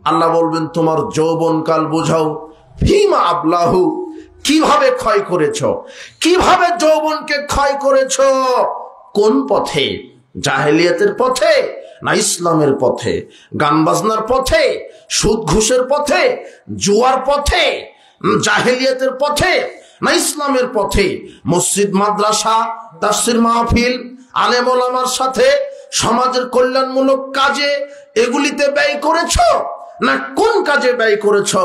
আল্লাহ বলবেন তোমার যৌবনকাল বুঝাও। ফিমা আবলাহু, কিভাবে ক্ষয় করেছো, কিভাবে যৌবনকে ক্ষয় করেছো, কোন পথে? জাহেলিয়াতের পথে না ইসলামের পথে? গান বাজনার পথে, সুদ ঘুষের পথে, জুয়ার পথে, জাহেলিয়াতের পথে, না ইসলামের পথে মসজিদ, মাদ্রাসা, তাফসীর মাহফিল, আলেম ওলামার সাথে সমাজের কল্যাণমূলক কাজে এগুলিতে ব্যয় করেছো, না কোন কাজে ব্যয় করেছো?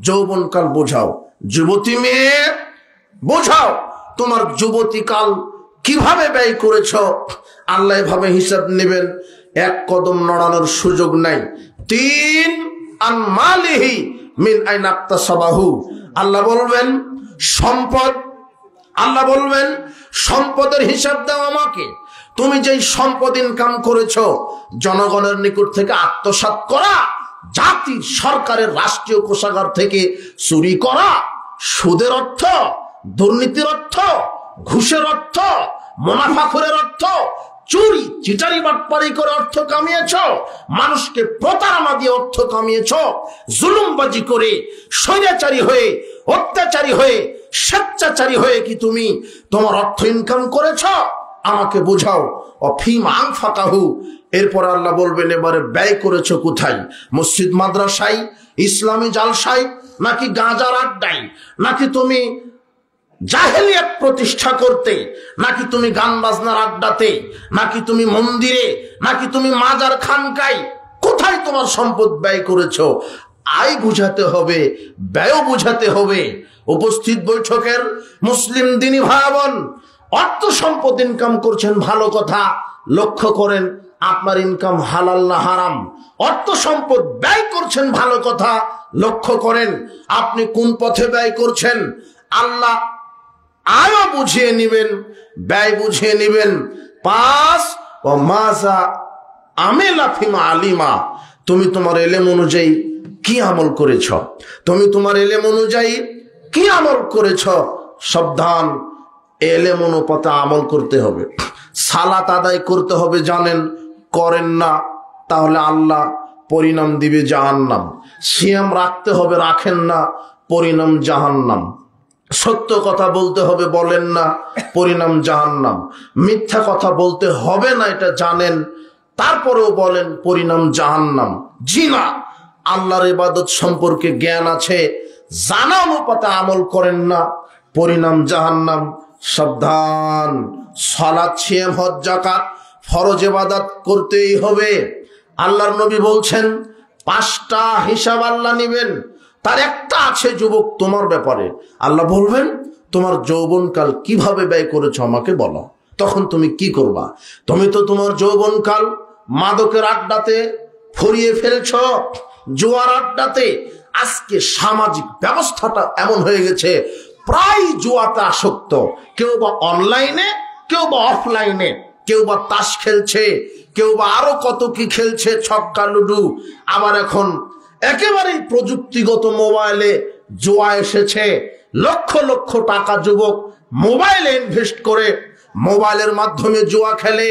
যৌবনকাল বোঝাও। যুবতী মেয়ে বোঝাও তোমার যুবতীকাল কিভাবে ব্যয় করেছো। আল্লাহ এভাবে হিসাব নেবেন, এক কদম নড়ানোর সুযোগ নাই। 3 আন মালিহি মিন আইনা ইকতাসাবাহু। আল্লাহ বলবেন সম্পদ, আল্লাহ বলবেন সম্পদের হিসাব দাও আমাকে। তুমি যেই সম্পদ ইনকাম করেছো জনগণের নিকট থেকে আত্মসাৎ করা, জাতির সরকারের রাষ্ট্রীয় কোষাগার থেকে চুরি করা, সুদের অর্থ, দুর্নীতির অর্থ, ঘুষের অর্থ, মুনাফাখোরের অর্থ, চুরি চিটারি বাটপারি করে অর্থ কামিয়েছ, মানুষকে প্রতারণা দিয়ে অর্থ কামিয়েছ, জুলুমবাজি করে, স্বৈরাচারী হয়ে, অত্যাচারী হয়ে, স্বেচ্ছাচারী হয়ে কি তুমি তোমার অর্থ ইনকাম করেছ? আমাকে বোঝাও। অফিম আনফাকাহু। এরপর আল্লাহ বলবেন এবারে ব্যয় করেছো কোথায়? মসজিদ মাদ্রাসায়, ইসলামী জালসায়, নাকি গাঁজার আড্ডায়, নাকি তুমি জাহেলিয়াত প্রতিষ্ঠা করতে, নাকি তুমি গান বাজনার আড্ডাতে, নাকি তুমি মন্দিরে, নাকি তুমি মাজার খানকায়? কোথায় তোমার সম্পদ ব্যয় করেছো? আয় বুঝাতে হবে, ব্যয় বুঝাতে হবে। উপস্থিত বৈঠকের মুসলিম দিনী ভাই বোন, অর্থ সম্পদ ইনকাম করছেন ভালো কথা, লক্ষ্য করেন আপনার ইনকাম হালাল না হারাম। অর্থ সম্পদ ব্যয় করছেন ভালো কথা, লক্ষ্য করেন আপনি কোন পথে ব্যয় করছেন। আল্লাহ আয়ও বুঝিয়ে নিবেন, ব্যয় বুঝিয়ে নিবেন। 5 ও মাজা আমেলা ফিমা আলিমা। তুমি তোমার এলেম অনুযায়ী কি আমল করেছ? তুমি তোমার এলেম অনুযায়ী কি আমল করেছ? সাবধান, এলেম অনুপাতে আমল করতে হবে। সালাত আদায় করতে হবে জানেন, করেন না, তাহলে আল্লাহ পরিণাম দিবে জাহান্নাম। সিয়াম রাখতে হবে, রাখেন না, পরিণাম জাহান্নাম। সত্য কথা বলতে হবে, বলেন না, পরিণাম জাহান্নাম। মিথ্যা কথা বলতে হবে না এটা জানেন, তারপরেও বলেন, পরিণাম জাহান্নাম। জি না, আল্লাহর ইবাদত সম্পর্কে জ্ঞান আছে, জানা অনুপাতে আমল করেন না, পরিণাম জাহান্নাম। সাবধান, সালাত, সিয়াম, হজ, যাকাত ফরজ ইবাদত করতেই হবে। আল্লাহর নবী বলছেন 5টা হিসাব আল্লাহ নিবেন, তার একটা আছে যুবক তোমার ব্যাপারে। আল্লাহ বলবেন তোমার যৌবনকাল কিভাবে ব্যয় করেছো আমাকে বলো, তখন তুমি কি করবা? তুমি তো তোমার যৌবনকাল মাদকের আড্ডাতে ফুরিয়ে ফেলছ, জুয়ার আড্ডাতে। আজকে সামাজিক ব্যবস্থাটা এমন হয়ে গেছে, প্রায় জুয়াতে আসক্ত। কেউ বা অনলাইনে, কেউ বা অফলাইনে, কেউ বা তাস খেলছে, কেউ বা আরো কত কি খেলছে, ছক্কা লুডু। আবার এখন একেবারেই প্রযুক্তিগত মোবাইলে জুয়া এসেছে। লক্ষ লক্ষ টাকা যুবক মোবাইলে ইনভেস্ট করে মোবাইলের মাধ্যমে জুয়া খেলে,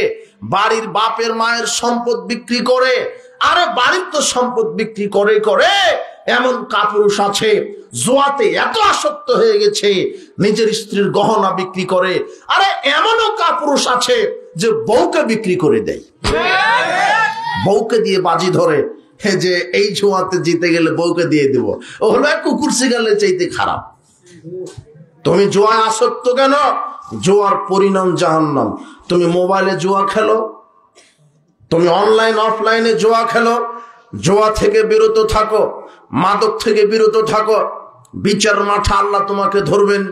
বাড়ির বাপের মায়ের সম্পদ বিক্রি করে। আরে বাড়ির তো সম্পদ বিক্রি করে করে এমন কাপুরুষ আছে জুয়াতে এত আসক্ত হয়ে গেছে নিজের স্ত্রীর গহনা বিক্রি করে। আরে এমনও কাপুরুষ আছে যে বউকে বিক্রি করে দেয়, বউকে দিয়ে বাজি ধরে যে এই জুয়াতে জিতে গেলে বউকে দিয়ে দেব। ও হলো এক কুকুর শিকালে চাইতে খারাপ। তুমি জুয়ায় আসক্ত কেন? জুয়ার পরিণাম জাহান্নাম। তুমি মোবাইলে জুয়া খেলো, তুমি অনলাইন অফলাইনে জুয়া খেলো, জুয়া থেকে বিরত থাকো, মাদক থেকে বিরত থাকো। বিচার মাঠে আল্লাহ তোমাকে ধরবেন,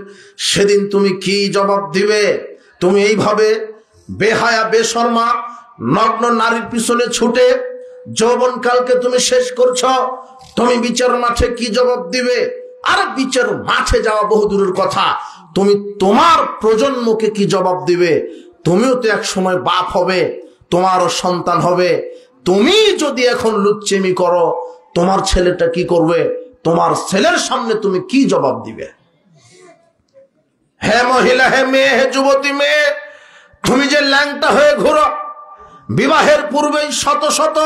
সেদিন তুমি কি জবাব দিবে? তুমি এইভাবে বেহায়া বেশরমা নগ্ন নারীর পিছনে ছুটে যৌবনকালকে তুমি শেষ করছো, তুমি বিচার মাঠে কি জবাব দিবে? আর বিচার মাঠে যাওয়া বহু দূরের কথা, তুমি তোমার প্রজন্মকে কি জবাব দিবে? তুমিও তো এক সময় বাপ হবে, তোমারও সন্তান হবে। তুমি যদি এখন লুচ্চেমি করো, তোমার ছেলেটা কি করবে? তোমার ছেলের সামনে তুমি কি জবাব দিবে? হে মহিলা, হে মেয়ে, হে যুবতী মেয়ে, তুমি যে ল্যাংটা হয়ে ঘুরো, বিবাহের পূর্বেই শত শত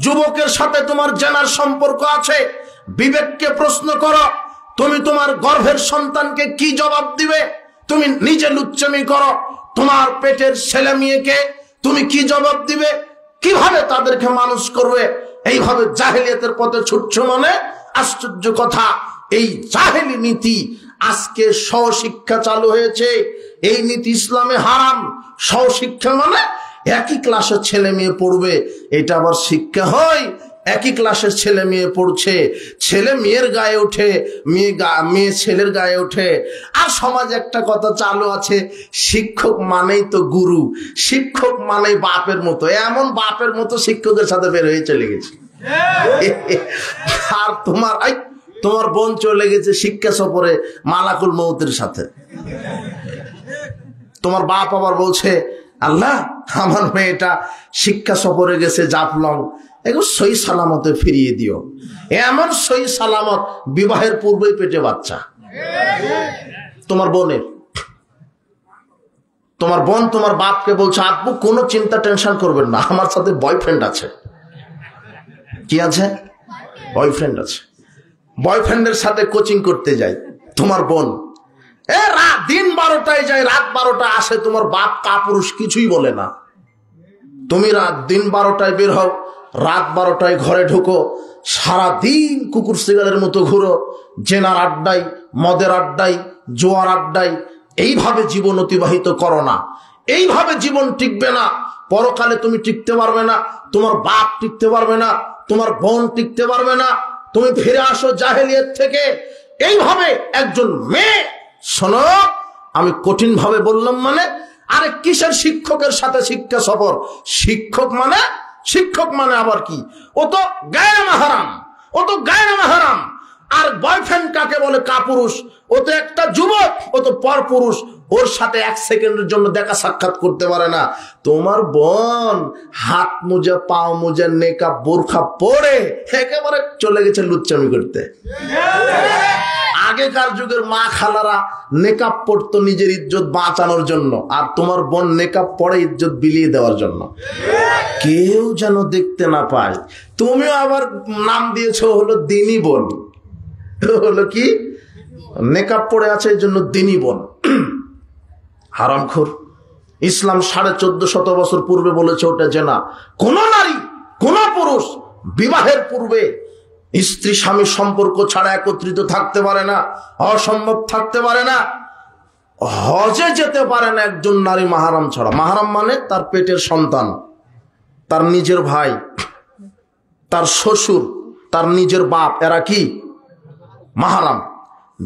যুবকের সাথে তোমার জেনার সম্পর্ক আছে, বিবেককে প্রশ্ন করো, তুমি তোমার গর্ভের সন্তানকে কি জবাব দিবে? তুমি নিজে লুচ্চেমি করো, তোমার পেটের ছেলে মেয়েকে তুমি কি জবাব দিবে? কিভাবে তাদেরকে মানুষ করবে? এইভাবে জাহেলিয়াতের পথে ছুটছো মানে আশ্চর্য কথা। এই জাহেলি নীতি আজকে সহশিক্ষা চালু হয়েছে, এই নীতি ইসলামে হারাম। সহশিক্ষা মানে একই ক্লাসের ছেলে মেয়ে পড়বে, এটা আবার শিক্ষা হয়? একই ক্লাসের ছেলে মেয়ে পড়ছে, ছেলে মেয়ের গায়ে ওঠে, মেয়ে ছেলের গায়ে ওঠে। আর সমাজে একটা কথা চালু আছে, শিক্ষক মানেই তো গুরু, শিক্ষক মানেই বাপের মতো। এমন বাপের মতো শিক্ষকের সাথে বের হয়ে চলে গেছে। আর তোমার বোন চলে গেছে শিক্ষা সফরে মালাকুল মউতের সাথে। তোমার বাপ আবার বলছে, আল্লাহ আমার মেয়েটা শিক্ষা সফরে গেছে জাফলং, এগুলো সহি সালামতে ফিরিয়ে দিও। এমন সহি সালামত, বিবাহের পূর্বেই পেটে বাচ্চা। তোমার বোন তোমার বাপকে বলছে, আব্বু কোনো চিন্তা টেনশন করবেন না, আমার সাথে বয়ফ্রেন্ড আছে। কি আছে? বয়ফ্রেন্ড আছে। বয়ফ্রেন্ডের সাথে কোচিং করতে যায় তোমার বোন। দিন 12টায় যায়, রাত 12টা আসে, তোমার বাপ কাপুরুষ কিছুই বলে না। তুমি দিন 12টায় বের হও, রাত 12টায় ঘরে ঢুকো, সারাদিন কুকুর শিকারের মতো ঘুরো, জেনার আড্ডায়, মদের আড্ডায়, জোয়ার আড্ডায়। এইভাবে জীবন অতিবাহিত করো না, এইভাবে জীবন টিকবে না। পরকালে তুমি টিকতে পারবে না, তোমার বাপ টিকতে পারবে না, তোমার বোন টিকতে পারবে না। তুমি ফিরে আসো জাহেলিয়ত থেকে। এইভাবে একজন মেয়ে, শোনো আমি কঠিন ভাবে বললাম মানে, আরে কিসের শিক্ষকের সাথে শিক্ষা সফর? শিক্ষক মানে আবার কি? ও তো গায়ে মাহারাম, ও তো গায়ে মাহারাম। আর বয়ফ্রেন্ড কাকে বলে? কাপুরুষ। ও তো একটা যুবক, ও তো পরপুরুষ, ওর সাথে 1 সেকেন্ডের জন্য দেখা সাক্ষাৎ করতে পারে না। তোমার বোন হাত মোজা, পাও মোজা, নেকাব, বোরখা পরে একেবারে চলে গেছে লুচ্চামি করতে। আগেকার যুগের মা খালারা নেকাব পড়তো নিজের ইজ্জত বাঁচানোর জন্য, আর তোমার বোন নেকাব পড়ে ইজ্জত বিলিয়ে দেওয়ার জন্য, কেউ যেন দেখতে না পায়। তুমিও আবার নাম দিয়েছো হলো দিনী বোন। হলো কি? নেকাব পড়ে আছে এই জন্য দিনী বোন। হারামখোর। ইসলাম 1450 বছর পূর্বে বলেছে ওটা জেনা। কোন নারী, কোন পুরুষ বিবাহের পূর্বে স্ত্রী স্বামী সম্পর্ক ছাড়া একত্রিত থাকতে পারে না, অসম্ভব থাকতে পারে না। হজে যেতে পারে না একজন নারী মাহারাম ছাড়া। মাহারাম মানে তার পেটের সন্তান, তার নিজের ভাই, তার শ্বশুর, তার নিজের বাপ, এরা কি মাহারাম।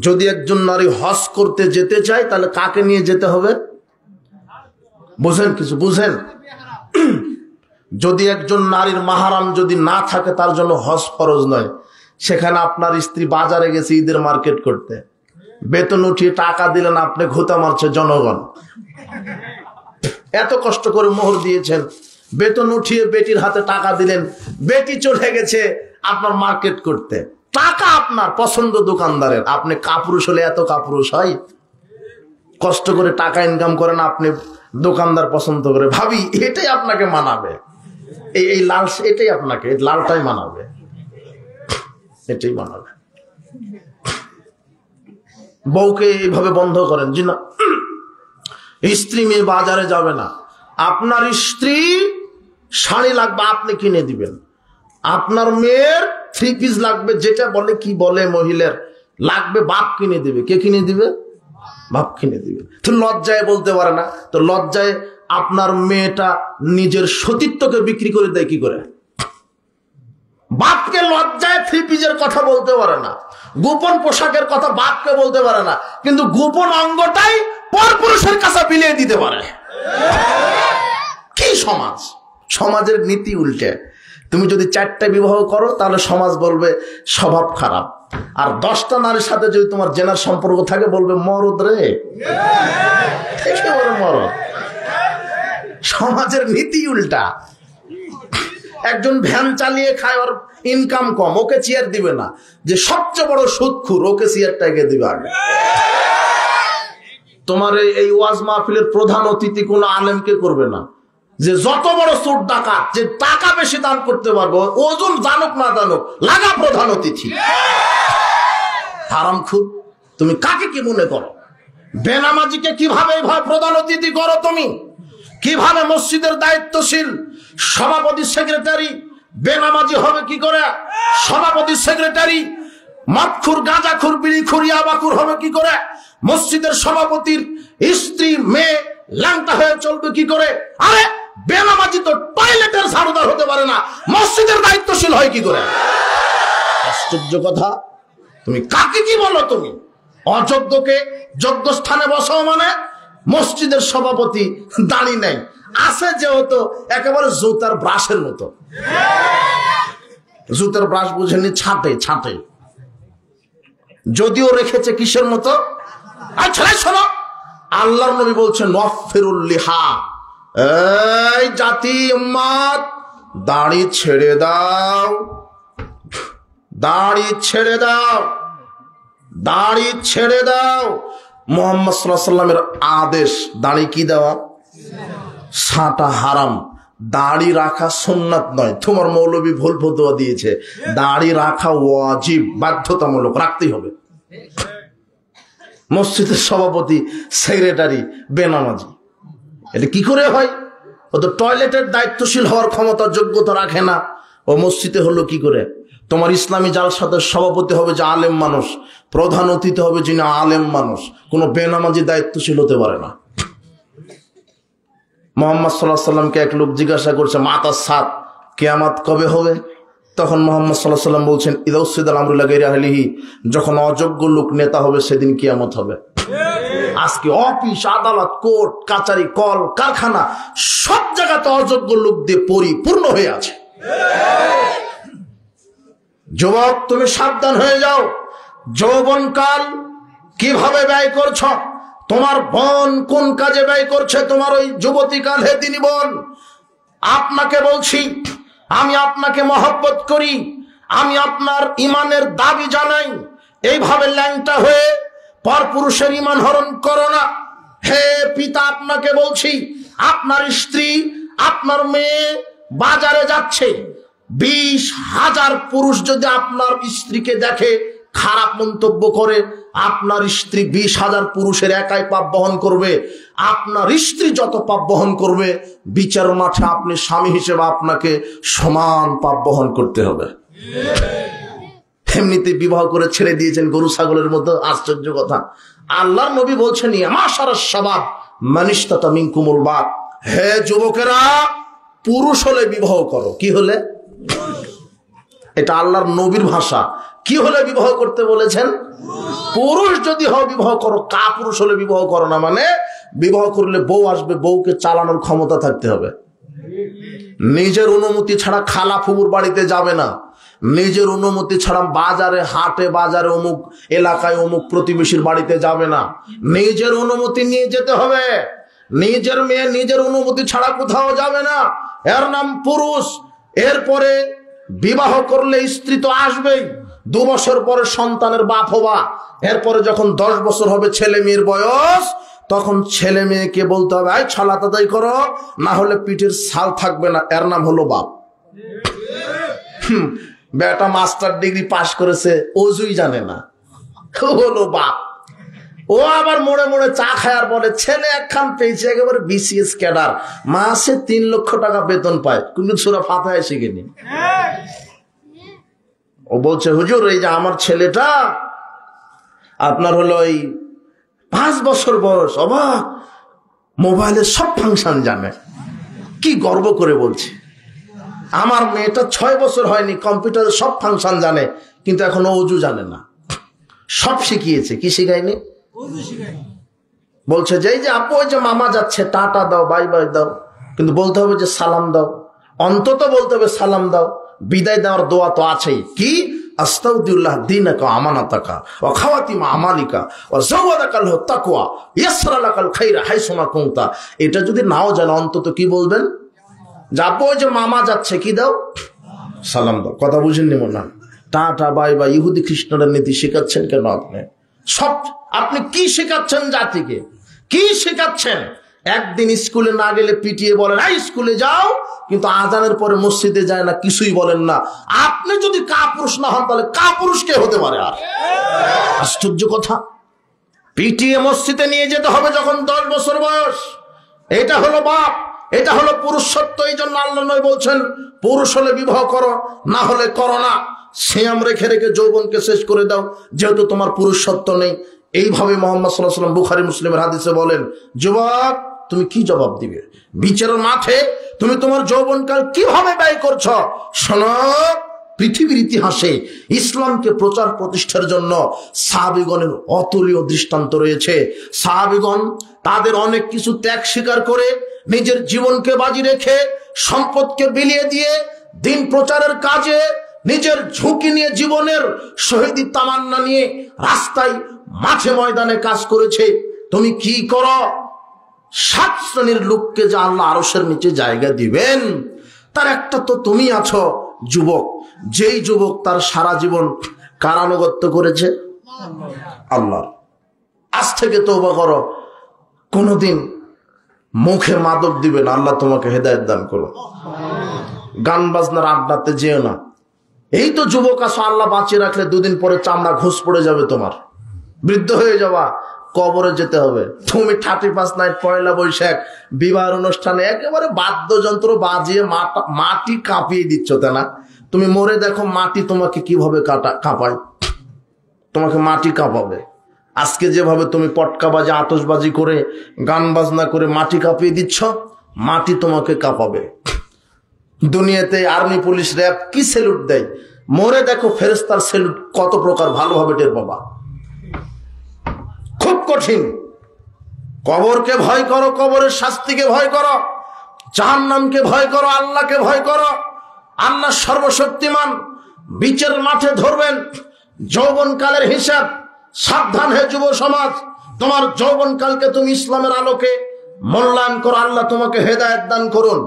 যদি একজন নারী হজ করতে যেতে চায় তাহলে কাকে নিয়ে যেতে হবে? বুঝেন? কিছু বুঝেন? যদি একজন নারীর মাহারাম যদি না থাকে তার জন্য হজ ফরজ নয়। সেখানে আপনার স্ত্রী বাজারে গেছে ঈদের মার্কেট করতে, বেতন উঠিয়ে টাকা দিলেন, আপনি ঘুতা মারছে জনগণ। এত কষ্ট করে মোহর দিয়েছেন, বেতন উঠিয়ে বেটির হাতে টাকা দিলেন, বেটি চলে গেছে আপনার মার্কেট করতে, টাকা আপনার পছন্দ দোকানদারের। আপনি কাপুরুষ হলে এত কাপুরুষ হয়? কষ্ট করে টাকা ইনকাম করেন, আপনি দোকানদার পছন্দ করে। ভাবি এটাই আপনাকে মানাবে, এই লাল, এটাই আপনাকে, লালটাই মানাবে, এটাই মানাবে। বউকে এইভাবে বন্ধ করেন জি না। স্ত্রী মেয়ে বাজারে যাবে না। আপনার স্ত্রী শাড়ি লাগবে, আপনি কিনে দিবেন। আপনার মেয়ের 3 পিস লাগবে, যেটা বলে কি বলে মহিলার লাগবে, বাপ কিনে দিবে। কে কিনে দিবে? বাপ কিনে দিবে। তো লজ্জায় বলতে পারে না, তো লজ্জায় আপনার মেয়েটা নিজের সতীত্বকে বিক্রি করে দেয় কি করে? বাপকে লজ্জায় 3 পিসের কথা বলতে পারে না, গোপন পোশাকের কথা বাপকে বলতে পারে না, কিন্তু গোপন অঙ্গটাই পরপুরুষের কাছে বিলিয়ে দিতে পারে। কি সমাজ! সমাজের নীতি উল্টে। তুমি যদি 4টা বিবাহ করো তাহলে সমাজ বলবে স্বভাব খারাপ, আর 10টা নারীর সাথে যদি তোমার জেনার সম্পর্ক থাকে বলবে মরদ রে, মরদ। সমাজের নীতি উল্টা। একজন ভ্যান চালিয়ে খায়, ওর ইনকাম কম, ওকে চেয়ার দিবে না। যে সবচেয়ে বড় সুদখোর, ওকে চেয়ারটা এগিয়ে দিবে আগে। তোমার এই ওয়াজ মাহফিলের প্রধান অতিথি কোন আলেমকে করবে না। যে যত বড় চোর ডাকাত, যে টাকা বেশি দান করতে পারবো, ওজন জানুক না জানুক, লাগা প্রধান অতিথি। হারামখোর। তুমি কাকে কি মনে করো? বেনামাজিকে কিভাবে প্রধান অতিথি করো তুমি? কিভাবে মসজিদের দায়িত্বশীল সভাপতি সেক্রেটারি বেনামাজি হবে কি করে? সভাপতি সেক্রেটারি মদখুর, গাঁজাখুর, বিড়িখুর, ইয়াবাখুর হবে কি করে? মসজিদের সভাপতির স্ত্রী মেয়ে ল্যাংটা হয়ে চলবে কি করে? আরে বেনামাজি তো টয়লেটের ঝাড়ুদার হতে পারে না, মসজিদের দায়িত্বশীল হয় কি করে? আশ্চর্য কথা। তুমি কাকে কি বলো? তুমি অযোগ্যকে যোগ্য স্থানে বসাও মানে? মসজিদের সভাপতি দাঁড়ি নাই, আছে যেহেতু একেবারে জুতার ব্রাশের মতো। জুতার ব্রাশ বুঝেনি? ছাটে ছাটে, যদিও রেখেছে কিসের মতো? আচ্ছা শোনো, আল্লাহর নবী বলছেন ওয়াফিরুল লিহা, এই জাতি উম্মত দাড়ি ছেড়ে দাও, দাড়ি ছেড়ে দাও, দাড়ি ছেড়ে দাও। মুহাম্মদ সাল্লাল্লাহু আলাইহি ওয়াসাল্লামের আদেশ, দাড়ি কি দেওয়া? ছাঁটা হারাম, দাড়ি রাখা সুন্নাত নয়। তোমার মৌলবী ভুল ফতোয়া দিয়েছে, দাড়ি রাখা ওয়াজিব, বাধ্যতামূলক, রাখতেই হবে। মসজিদের সভাপতি, সেক্রেটারি বেনামাজি, এটা কি করে হয়? ও তো টয়লেটের দায়িত্বশীল হওয়ার ক্ষমতা যোগ্যতা রাখে না, ও মসজিদে হলো কি করে? তোমার ইসলামী জালসাতের সভাপতি হবে যে আলেম মানুষ, প্রধান অতিথি হবে যিনি আলেম মানুষ, কোনো বেনামাজি দায়িত্বশীল হতে পারে না। মুহাম্মদ সাল্লাল্লাহু আলাইহি ওয়াসাল্লামকে এক লোক জিজ্ঞাসা করছে মাতা সাত, কিয়ামত কবে হবে? তখন মুহাম্মদ সাল্লাল্লাহু আলাইহি ওয়াসাল্লাম বলছেন ইদা উসিদাল আমরু লা গায়রি আহলিহি, যখন অযোগ্য লোক নেতা হবে সেদিন কিয়ামত হবে। আজকে অফিস, আদালত, কোর্ট কাচারি, কল কারখানা সব জায়গাতে অযোগ্য লোক দিয়ে পরিপূর্ণ হয়ে আছে। যুবক, তুমি সাবধান হয়ে যাও। যৌবনকাল কিভাবে ব্যয় করছ? তোমার বোন কোন কাজে ব্যয় করছে তোমার ওই যুবতীকাল? হে তিনি বোন, আপনাকে বলছি, আমি আপনাকে মহব্বত করি, আমি আপনার ইমানের দাবি জানাই। এইভাবে ল্যাংটা হয়ে পরপুরুষের ইমান হরণ করো না। হে পিতা, আপনাকে বলছি, আপনার স্ত্রী, আপনার মেয়ে বাজারে যাচ্ছে, 20,000 পুরুষ যদি আপনার স্ত্রীকে দেখে, খারাপ মন্তব্য করে, আপনার স্ত্রী 20,000 পুরুষের একাই পাপ বহন করবে। আপনার স্ত্রী যত পাপ বহন করবে, বিচার মাঠে আপনি স্বামী হিসেবে আপনাকে সমান পাপ বহন করতে হবে। এমনিতে বিবাহ করে ছেড়ে দিয়েছেন গরু ছাগলের মতো। আশ্চর্য কথা, আল্লাহর নবী বলছেন ইয়ামাশারাস শাবাব মান ইসতাতা মিনকুমুল বাত, হে যুবকেরা, পুরুষ হলে বিবাহ করো। কি হলে? এটা আল্লাহর নবীর ভাষা। কি হলে বিবাহ করতে বলেছেন? পুরুষ যদি হও বিবাহ করো। কা পুরুষ হলে বিবাহ করো না মানে, বিবাহ করলে বউ আসবে, বউকে চালানোর ক্ষমতা থাকতে হবে। নিজের অনুমতি ছাড়া খালা ফুবুর বাড়িতে যাবে না, নিজের অনুমতি ছাড়া বাজারে, হাটে বাজারে, অমুক এলাকায় অমুক প্রতিবেশীর বাড়িতে যাবে না, নিজের অনুমতি নিয়ে যেতে হবে। নিজের মেয়ে নিজের অনুমতি ছাড়া কোথাও যাবে না, এর নাম পুরুষ। এরপরে বিবাহ করলে স্ত্রী তো আসবেই, 2 বছর পরে সন্তানের বাপ হবা। এরপরে যখন 10 বছর হবে ছেলে মেয়ের বয়স, তখন ছেলে মেয়েকে বলতে হবে এই ছালা তাদাই করো, না হলে পিঠের ছাল থাকবে না, এর নাম হলো বাপ। বেটা মাস্টার ডিগ্রি পাশ করেছে, অজুই জানে না, হলো বাপ। ও আবার মোড়ে মোড়ে চা খায় আর বলে ছেলে একখান পেয়েছে, একেবারে BCS ক্যাডার, মাসে 3 লক্ষ টাকা বেতন পায়, কিন্তু সূরা ফাতিহা শিখেনি। ও বলছে হুজুর, এই যে আমার ছেলেটা আপনার হলো এই 5 বছর বয়স, অবাক, মোবাইলের সব ফাংশন জানে। কি গর্ব করে বলছে। আমার মেয়েটা 6 বছর হয়নি, কম্পিউটারের সব ফাংশন জানে, কিন্তু এখনো অজু জানে না। সব শিখিয়েছে, কি শিখায়নি? বলছে যে এই যে আপু, ওই যে মামা যাচ্ছে, টাটা দাও, বাই বাই দাও, কিন্তু বলতে হবে যে সালাম দাও, অন্তত বলতে হবে সালাম দাও। বিদায় দেওয়ার দোয়া তো আছেই, কি আস্তাউদিল্লাহ দীনাকা আমানাতাকা ওয়া খাওয়াতিমা আমালিকা ওয়া যাওয়াদাকাল তাকওয়া ইয়াসরালাকাল খায়রা হাইসুমা কুনতা। এটা যদি নাও জানো, অন্তত কি বলবেন? যাবো ওই যে মামা যাচ্ছে, কি দাও? সালাম দাও। কথা বুঝেননি মনে হয়? টাটা বাই বাই ইহুদি খ্রিস্টানের নীতি শেখাচ্ছেন কেন আপনি? সব আপনি কি শেখাচ্ছেন জাতিকে? কি শেখাচ্ছেন? একদিন স্কুলে না গেলে পিটিয়ে বলেন এই স্কুলে যাও, কিন্তু আজানের পরে মসজিদে যায় না, কিছুই বলেন না। আপনি যদি কাপুরুষ না হন, তাহলে কাপুরুষ কে হতে পারে? আর আশ্চর্য কথা। পিটিয়ে মসজিদে নিয়ে যেতে হবে যখন 10 বছর বয়স। এটা হলো বাপ, এটা হলো পুরুষত্ব। এই জন্য আল্লাহ নবী বলছেন পুরুষ হলে বিবাহ করো, না হলে করো না। সিয়াম রেখে রেখে যৌবনকে শেষ করে দাও, যেহেতু তোমার পুরুষত্ব নেই। এইভাবে মুহাম্মদ সাল্লাল্লাহু আলাইহি ওয়াসাল্লাম বুখারী মুসলিমের হাদিসে বলেন, যুবক তুমি কি জবাব দিবে? বিচারের মাঠে তুমি তোমার যৌবনকাল কিভাবে ব্যয় করছো? শোনো, পৃথিবীর ইতিহাসে ইসলামকে প্রচার প্রতিষ্ঠার জন্য সাহাবীগণের অতুলনীয় দৃষ্টান্ত রয়েছে। সাহাবীগণ তাদের অনেক কিছু ত্যাগ স্বীকার করে, নিজের জীবনকে বাজি রেখে, সম্পদকে বিলিয়ে দিয়ে দিন প্রচারের কাজে নিজের ঝুঁকি নিয়ে, জীবনের শহীদি তামান্না নিয়ে রাস্তায় মাঠে ময়দানে কাজ করেছে। তুমি কি করো? 7 শ্রেণীর লোককে যে আল্লাহ আরশের নিচে জায়গা দিবেন, তার একটা তো তুমি আছো, যুবক। যেই যুবক তার সারা জীবন কারানুগত্য করেছে আল্লাহ। আজ থেকে তওবা করো, কোনোদিন মুখে মাদক দিবে না। আল্লাহ তোমাকে হেদায়েত দান করো। গান বাজনার আড্ডাতে যেও না। এই তো যুবক আছো, আল্লাহ বাঁচিয়ে রাখলে 2 দিন পরে চামড়া ঘুষ পড়ে যাবে তোমার, বৃদ্ধ হয়ে যাওয়া, কবরে যেতে হবে। তুমি 31 নাইট, পয়লা বৈশাখ বিবাহ অনুষ্ঠানে একেবারে বাদ্যযন্ত্র বাজিয়ে মাটি কাঁপিয়ে দিচ্ছ, তাই না? তুমি মরে দেখো মাটি তোমাকে কিভাবে কাঁপায়। তোমাকে মাটি কাঁপাবে। আজকে যেভাবে তুমি পটকাবাজি, আতশবাজি করে, গান বাজনা করে মাটি কাঁপিয়ে দিচ্ছ, মাটি তোমাকে কাঁপাবে। দুনিয়াতে আর্মি, পুলিশ, র্যাব কি স্যালুট দেয়, মরে দেখো ফেরেশতার স্যালুট কত প্রকার, ভালোভাবে টের পাবা। খুব কঠিন। কবরকে ভয় করো, কবরের শাস্তিকে ভয় করো, জাহান্নামকে ভয় করো, আল্লাহকে ভয় করো। আল্লাহ সর্বশক্তিমান, বিচারের মাঠে ধরবেন যৌবনকালের হিসাব। সাবধান হে যুব সমাজ, তোমার যৌবনকালকে তুমি ইসলামের আলোকে মূল্যায়ন করো। আল্লাহ তোমাকে হেদায়েত দান করুন।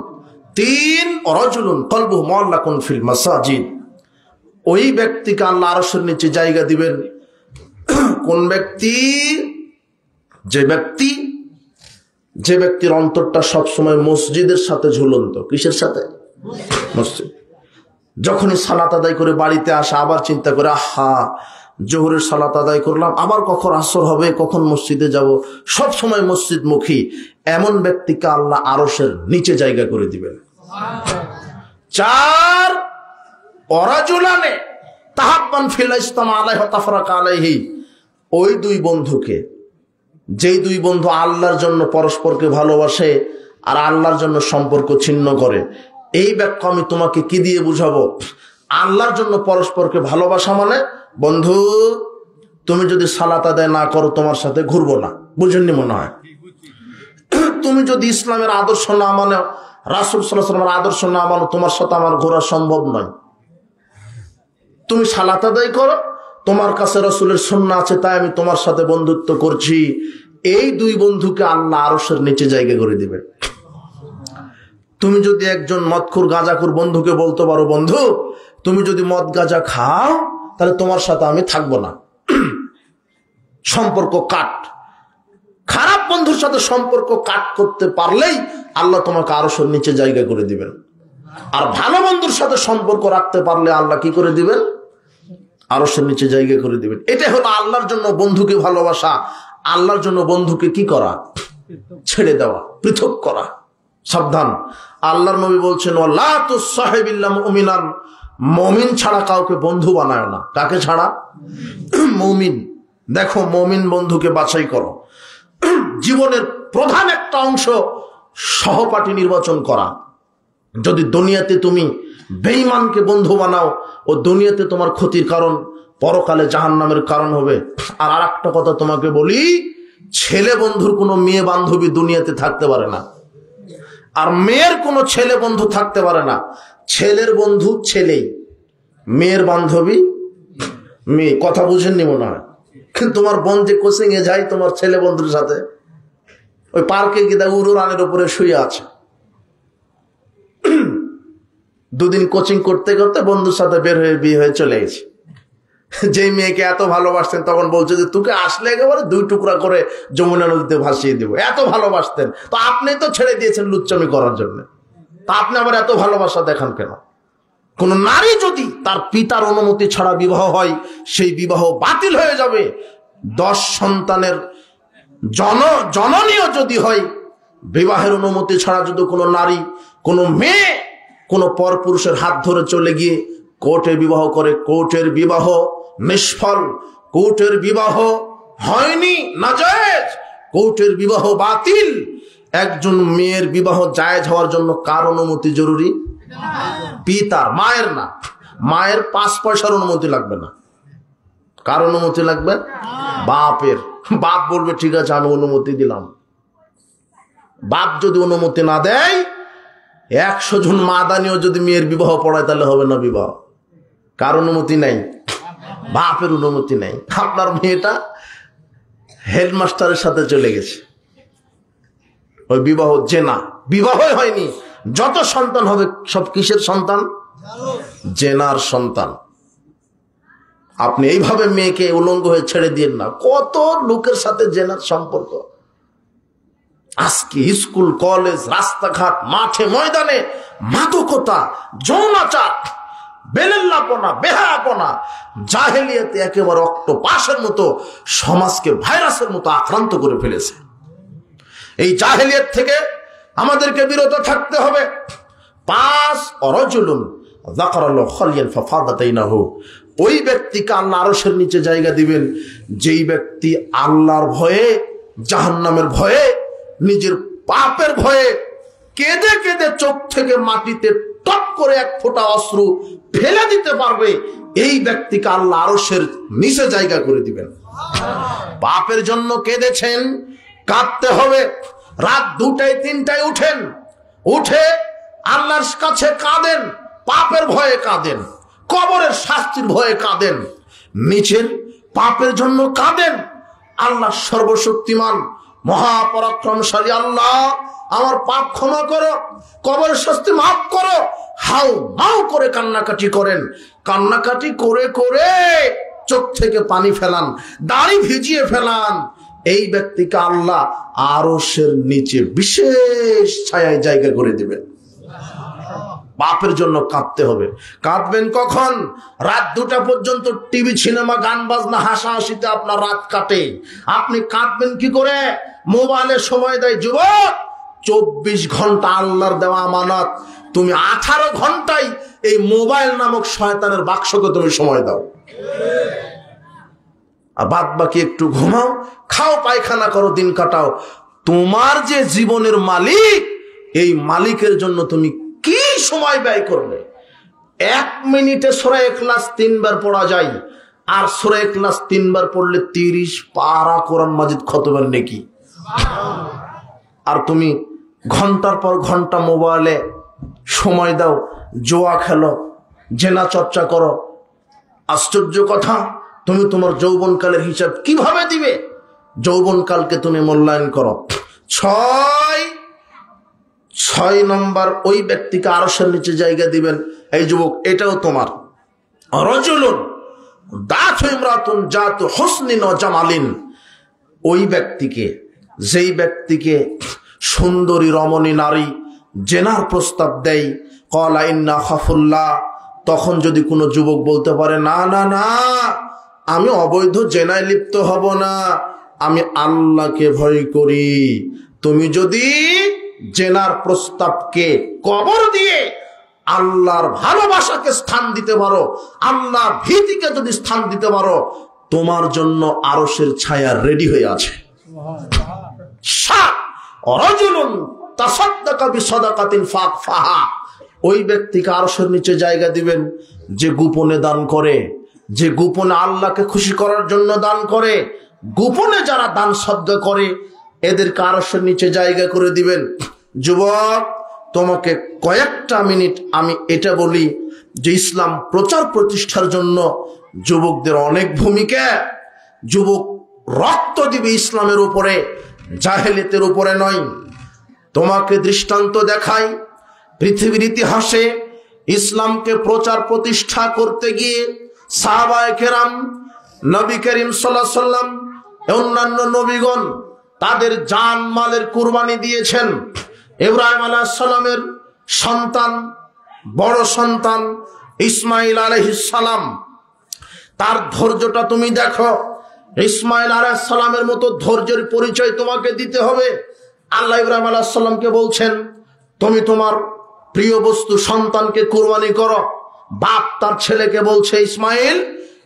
3 রাজুলুন কলবুহু মুআল্লাকুন ফিল মাসাজিদ। ওই ব্যক্তিকে আল্লাহ আরশের নিচে জায়গা দিবেন। কোন ব্যক্তি? যে ব্যক্তির অন্তরটা সবসময় মসজিদের সাথে ঝুলন্ত। কিসের সাথে? মসজিদ। যখনই সালাত আদায় করে বাড়িতে আসা, আবার চিন্তা করে, আহা জোহরের সালাত আদায় করলাম, আবার কখন আসর হবে, কখন মসজিদে যাব, সব সময় মসজিদ মুখী। এমন ব্যক্তিকে আল্লাহ আরশের নিচে জায়গা করে দিবেন। 4 ওয়ারাজুলানে তাহাব্বান ফিল্লাহ ইসতামা আলাইহি ওয়া তাফরাকা আলাইহি। ওই 2 বন্ধুকে, যেই 2 বন্ধু আল্লাহর জন্য পরস্পরকে ভালোবাসে আর আল্লাহর জন্য সম্পর্ক ছিন্ন করে। এই ব্যাখ্যা আমি তোমাকে কি দিয়ে বুঝাবো? আল্লাহর জন্য পরস্পরকে ভালোবাসা মানে, বন্ধু তুমি যদি সালাত আদায় না করো তোমার সাথে ঘুরবো না, বুঝেননি মনে হয়? তুমি যদি ইসলামের আদর্শ না মানো, রাসূল সাল্লাল্লাহু আলাইহি ওয়াসাল্লামের আদর্শ না মানো, তোমার সাথে আমার ঘোরা সম্ভব নয়। তুমি সালাত আদায় করো, তোমার কাছে রাসূলের সুন্নাহ আছে, তাই আমি তোমার সাথে বন্ধুত্ব করছি। এই 2 বন্ধুকে আল্লাহ আরশের নিচে জায়গা করে দিবে। তুমি যদি একজন মদখোর, গাঁজাখোর বন্ধুকে বলতে পারো, বন্ধু তুমি যদি মদ গাঁজা খাও তাহলে তোমার সাথে আমি থাকবো না, সম্পর্ক কাট। খারাপ বন্ধুর সাথে সম্পর্ক কাট করতে পারলেই আল্লাহ তোমাকে আরশের নিচে জায়গা করে দিবেন। আর ভালো বন্ধুর সাথে সম্পর্ক রাখতে পারলে আল্লাহ কি করে দিবেন? আরশের নিচে জায়গা করে দিবেন। এটা হলো আল্লাহর জন্য বন্ধুকে ভালোবাসা। আল্লাহর জন্য বন্ধুকে কি করা? ছেড়ে দেওয়া, পৃথক করা। সাবধান। আল্লাহর নবী বলছেন, ওয়ালা তুসাহিবিল্লাহ মুমিনান, মুমিন ছাড়া কাউকে বন্ধু বানায় না। কাকে ছাড়া? মুমিন। দেখো, মুমিন বন্ধুকে বাছাই করো। জীবনের প্রধান একটা অংশ সহপাঠী নির্বাচন করা। যদি দুনিয়াতে তুমি বেঈমানকে বন্ধু বানাও, ও দুনিয়াতে তোমার ক্ষতির কারণ, পরকালে জাহান্নামের কারণ হবে। আর আরেকটা কথা তোমাকে বলি, ছেলে বন্ধুর কোনো মেয়ে বান্ধবী দুনিয়াতে থাকতে পারে না, আর মেয়ের কোনো ছেলে বন্ধু থাকতে পারে না। ছেলের বন্ধু ছেলেই, মেয়ের বান্ধবী মেয়ে। কথা বুঝেননি মনে হয়? কিন্তু তোমার বোন যে কোচিং এ যায় তোমার ছেলে বন্ধুর সাথে, ওই পার্কে গিয়ে উড়ো রানের উপরে শুয়ে আছে। 2 দিন কোচিং করতে করতে বন্ধুর সাথে বের হয়ে বিয়ে হয়ে চলে গেছে। যেই মেয়েকে এত ভালোবাসতেন তখন বলছে যে তোকে আসলে একেবারে 2 টুকরা করে যমুনা নদীতে ভাসিয়ে দেবো। এত ভালোবাসতেন, তো আপনি তো ছেড়ে দিয়েছেন লুচ্চামি করার জন্য, তা আপনি আবার এত ভালোবাসা দেখান কেন? কোন নারী যদি তার পিতার অনুমতি ছাড়া বিবাহ হয়, সেই বিবাহ বাতিল হয়ে যাবে। 10 সন্তানের জননীয় যদি হয়, বিবাহের অনুমতি ছাড়া যদি কোনো নারী, কোনো মেয়ে কোনো পরপুরুষের হাত ধরে চলে গিয়ে কোর্টে বিবাহ করে, কোর্টের বিবাহ নিষ্ফল, কোর্টের বিবাহ হয়নি, নাজায়েজ, কোর্টের বিবাহ বাতিল। একজন মেয়ের বিবাহ জায়েজ হওয়ার জন্য কার অনুমতি জরুরি? পিতার, মায়ের না। মায়ের 5 পয়সার অনুমতি লাগবে না। কার অনুমতি লাগবে? বাপের। বাপ বলবে ঠিক আছে আমি অনুমতি দিলাম। বাপ যদি অনুমতি না দেয়, 100 জন মাদানিও যদি মেয়ের বিবাহ পড়ায় তাহলে হবে না বিবাহ। কার অনুমতি নেই? বাপের অনুমতি নেই। আপনার মেয়েটা হেডমাস্টারের সাথে চলে গেছে, ওই বিবাহ জেনা, বিবাহই হয়নি। যত সন্তান হবে সব কিসের সন্তান? জেনার সন্তান। আপনি এইভাবে মেয়েকে উলঙ্গ হয়ে ছেড়ে দিন না। কত লোকের সাথে জেনার সম্পর্ক। আজকে স্কুল, কলেজ, রাস্তাঘাট, মাঠে ময়দানে মাদকতা, যৌনাচার, বেলেল্লাপনা, বেহায়াপনা, জাহেলিয়াতে একেবারে অক্টোপাসের মতো সমাজকে ভাইরাসের মতো আক্রান্ত করে ফেলেছে। এই জাহেলিয়াত থেকে আমাদেরকে বিরত থাকতে হবে। 5 অরজুলুন যাকারাল্লাহু খালিয়ান ফাফাদাতাইনাহু, ওই ব্যক্তিকে আল্লাহ আরশের নিচে জায়গা দিবেন যেই ব্যক্তি আল্লাহর ভয়ে, জাহান্নামের ভয়ে, নিজের পাপের ভয়ে কেঁদে কেঁদে চোখ থেকে মাটিতে টপ করে 1 ফোঁটা অশ্রু ফেলে দিতে পারবে। এই ব্যক্তিকে আল্লাহ আরশের নিচে জায়গা করে দিবেন। পাপের জন্য কেঁদেছেন, কাঁদতে হবে। রাত 2টায় 3টায় উঠেন, উঠে আল্লাহর কাছে কাঁদেন, পাপের ভয়ে কাঁদেন, কবরের শাস্তির ভয়ে কাঁদেন, নিচের পাপের জন্য কাঁদেন। আল্লাহ সর্বশক্তিমান, মহাপরাক্রমশালী আল্লাহ, আমার পাপ ক্ষমা করো, কবরের শাস্তি মাফ করো। হাউ মাউ করে কান্নাকাটি করেন। কান্নাকাটি করে করে চোখ থেকে পানি ফেলান, দাড়ি ভিজিয়ে ফেলান। এই ব্যক্তিকে আল্লাহ আরশের নিচে বিশেষ ছায়ায় জায়গা করে দিবেন। পাপের জন্য কাঁদতে হবে। কাঁদবেন কখন? রাত 2টা পর্যন্ত টিভি, সিনেমা, গান বাজনা, হাসাহাসিতে আপনার রাত কাটে। আপনি কাঁদবেন কি করে? মোবাইলে সময় দেয় যুবক। 24 ঘন্টা আল্লাহর দেওয়া আমানত। তুমি 18 ঘন্টায় এই মোবাইল নামক শয়তানের বাক্সকে তুমি সময় দাও, আর বাদ বাকি একটু ঘুমাও, খাও, পায়খানা করো, দিন কাটাও। তোমার যে জীবনের মালিক, এই মালিকের জন্য তুমি কি সময় ব্যয় করবে? 1 মিনিটে সূরা ইখলাস 3 বার পড়া যায়, আর সূরা ইখলাস 3 বার পড়লে 30 পারা কোরআন মাজিদ খতমের নেকি। আর তুমি ঘন্টার পর ঘন্টা মোবাইলে সময় দাও, জুয়া খেলো, জেনা চর্চা করো। আশ্চর্য কথা, তুমি তোমার যৌবনকালের হিসাব কিভাবে দিবে? যৌবনকালকে তুমি মূল্যায়ন করো। 6 নম্বর, ওই ব্যক্তিকে আরশের নিচে জায়গা দিবেন। এই যুবক, এটাও তোমার। রাজুলুন দাতু ইমরাতুন জাতু হুসনিন ওয়া জামালিন, ওই ব্যক্তিকে, যেই ব্যক্তিকে সুন্দরী রমণী নারী জেনার প্রস্তাব দেয়, ক্বালা ইন্না খাফুল্লাহ, তখন যদি কোনো যুবক বলতে পারে না না না, আমি অবৈধ জেনায় লিপ্ত হব না, আমি আল্লাহকে ভয় করি। তুমি যদি জেনার প্রস্তাবকে কবর দিয়ে আল্লাহর ভালোবাসাকে স্থান দিতে পারো, আল্লাহর ভীতিকে যদি স্থান দিতে পারো, তোমার জন্য আরশের ছায়া রেডি হয়ে আছে। ওই ব্যক্তিকে আরশের নিচে জায়গা দিবেন যে গোপনে দান করে, যে গোপনে আল্লাহকে খুশি করার জন্য দান করে। গোপনে যারা দান সদ্গা করে এদেরকে আরশের নিচে জায়গা করে দিবেন। যুবক, তোমাকে কয়েকটা মিনিট আমি এটা বলি যে ইসলাম প্রচার প্রতিষ্ঠার জন্য যুবকদের অনেক ভূমিকা। যুবক রক্ত দিবে ইসলামের উপরে, জাহেলিয়াতের উপরে নয়। তোমাকে দৃষ্টান্ত দেখাই, পৃথিবীর ইতিহাসে ইসলামকে প্রচার প্রতিষ্ঠা করতে গিয়ে সাহাবায়ে কেরাম, নবী করিম সাল্লাল্লাহু আলাইহি সাল্লাম, অন্যান্য নবীগণ তাদের জান মালের কুরবানি দিয়েছেন। ইব্রাহিম আলাইহিস সালামের সন্তান, বড় সন্তান ইসমাইল আলাইহিস সালাম, তার ধৈর্যটা তুমি দেখো। ইসমাইল আলাইহিস সালামের মতো ধৈর্যের পরিচয় তোমাকে দিতে হবে। আল্লাহ ইব্রাহিম আলাইহিস সালামকে বলছেন, তুমি তোমার প্রিয় বস্তু সন্তানকে কুরবানি করো। বাপ তার ছেলেকে বলছে, ইসমাইল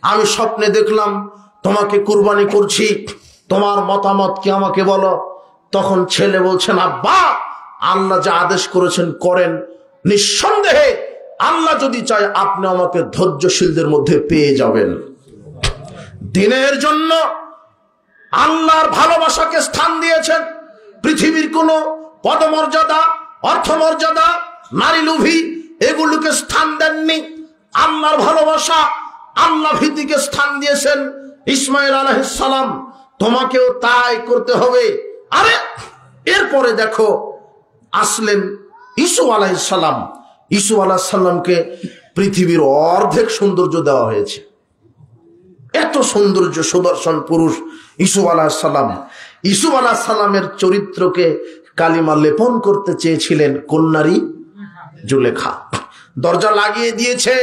আমি স্বপ্নে দেখলাম তোমাকে কুরবানি করছি, তোমার মতামত কি আমাকে বলো। তখন ছেলে বলছেন, আব্বা আল্লাহ যা আদেশ করেছেন করেন, নিঃসন্দেহে আল্লাহ যদি চায় আপনি আমাকে ধৈর্যশীলদের মধ্যে পেয়ে যাবেন। দিনের জন্য আল্লাহর ভালোবাসাকে স্থান দিয়েছেন। পৃথিবীর কোনো পদমর্যাদা, অর্থমর্যাদা, নারী লোভী এগুলোকে স্থান দেননি। আল্লাহর ভালোবাসা, আল্লাহ ভীতিকে স্থান দিয়েছেন। ইসমাইল আলাইহিস সালাম তোমাকেও তাই করতে হবে। আরে এরপরে দেখো আসলেন ঈসু আলাইহিস সালাম। ঈসু আলাইহিস সালামকে পৃথিবীর অর্ধেক সৌন্দর্য দেওয়া হয়েছে। এত সৌন্দর্য, সুদর্শন পুরুষ ঈসু আলাইহিস সালাম। ঈসু আলাইহিস সালামের চরিত্রকে কালিমা লেপন করতে চেয়েছিলেন কোন নারী? জুলেখা। দরজা লাগিয়ে দিয়েছে,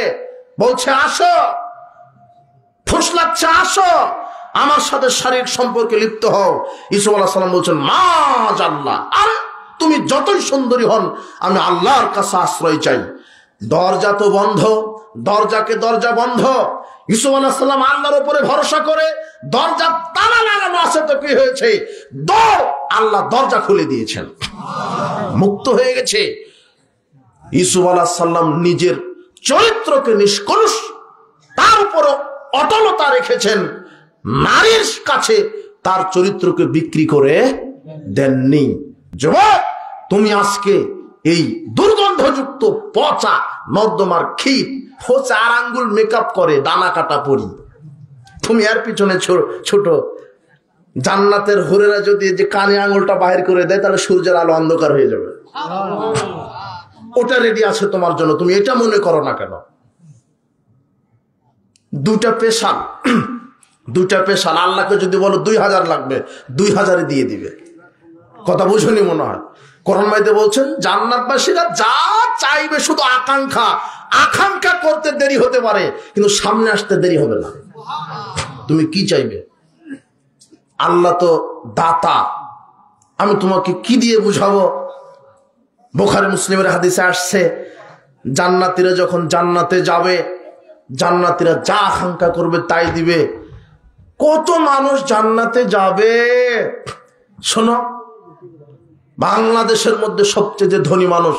বলছে আসো, ফুসলাচ্ছে আসো, আমার সাথে শারীরিক সম্পর্কে লিপ্ত হও। ঈসু আলাইহিস সালাম বলছেন মাআল্লাহ, আরে তুমি যতই সুন্দরী হন আমি আল্লাহর কাছে আশ্রয় চাই। দরজা তো বন্ধ, দরজাকে দরজা বন্ধ। ঈসু আলাইহিস সালাম আল্লাহর উপরে ভরসা করে, দরজা তালা লাগানো আছে তো কি হয়েছে, দৌড়, আল্লাহ দরজা খুলে দিয়েছেন, মুক্ত হয়ে গেছে। ঈসু আলাইহিস সালাম নিজের চরিত্রকে নিষ্কলুষ, তার উপর অটলতা রেখেছেন, নারীর কাছে তার চরিত্রকে বিক্রি করে দেননি। যুবক তুমি আজকে এই দুর্গন্ধযুক্ত পচা নর্দমার ক্ষীর, 4 আঙ্গুল মেকআপ করে দানা কাটা পরি, তুমি এর পিছনে ছোট। জান্নাতের হুরেরা যদি যে কানে আঙ্গুলটা বাহির করে দেয় তাহলে সূর্যের আলো অন্ধকার হয়ে যাবে। ওটা রেডি আছে তোমার জন্য, তুমি এটা মনে করো না কেন? দুটা পেশাল আল্লাহকে যদি বলো 2000 লাগবে, 2000 দিয়ে দিবে। কথা বুঝুনি মনে হয়? কোরআন মাইতে বলছেন জান্নাতবাসীরা যা চাইবে, শুধু আকাঙ্ক্ষা করতে দেরি হতে পারে কিন্তু সামনে আসতে দেরি হবে না। তুমি কি চাইবে? আল্লাহ তো দাতা, আমি তোমাকে কি দিয়ে বুঝাবো? বুখারী মুসলিমের হাদিসে আসছে, জান্নাতীরা যখন জান্নাতে যাবে, জান্নাতীরা যা আকাঙ্ক্ষা করবে তাই দিবে। কত মানুষ জান্নাতে যাবে শোনো, বাংলাদেশের মধ্যে সবচেয়ে ধনী মানুষ,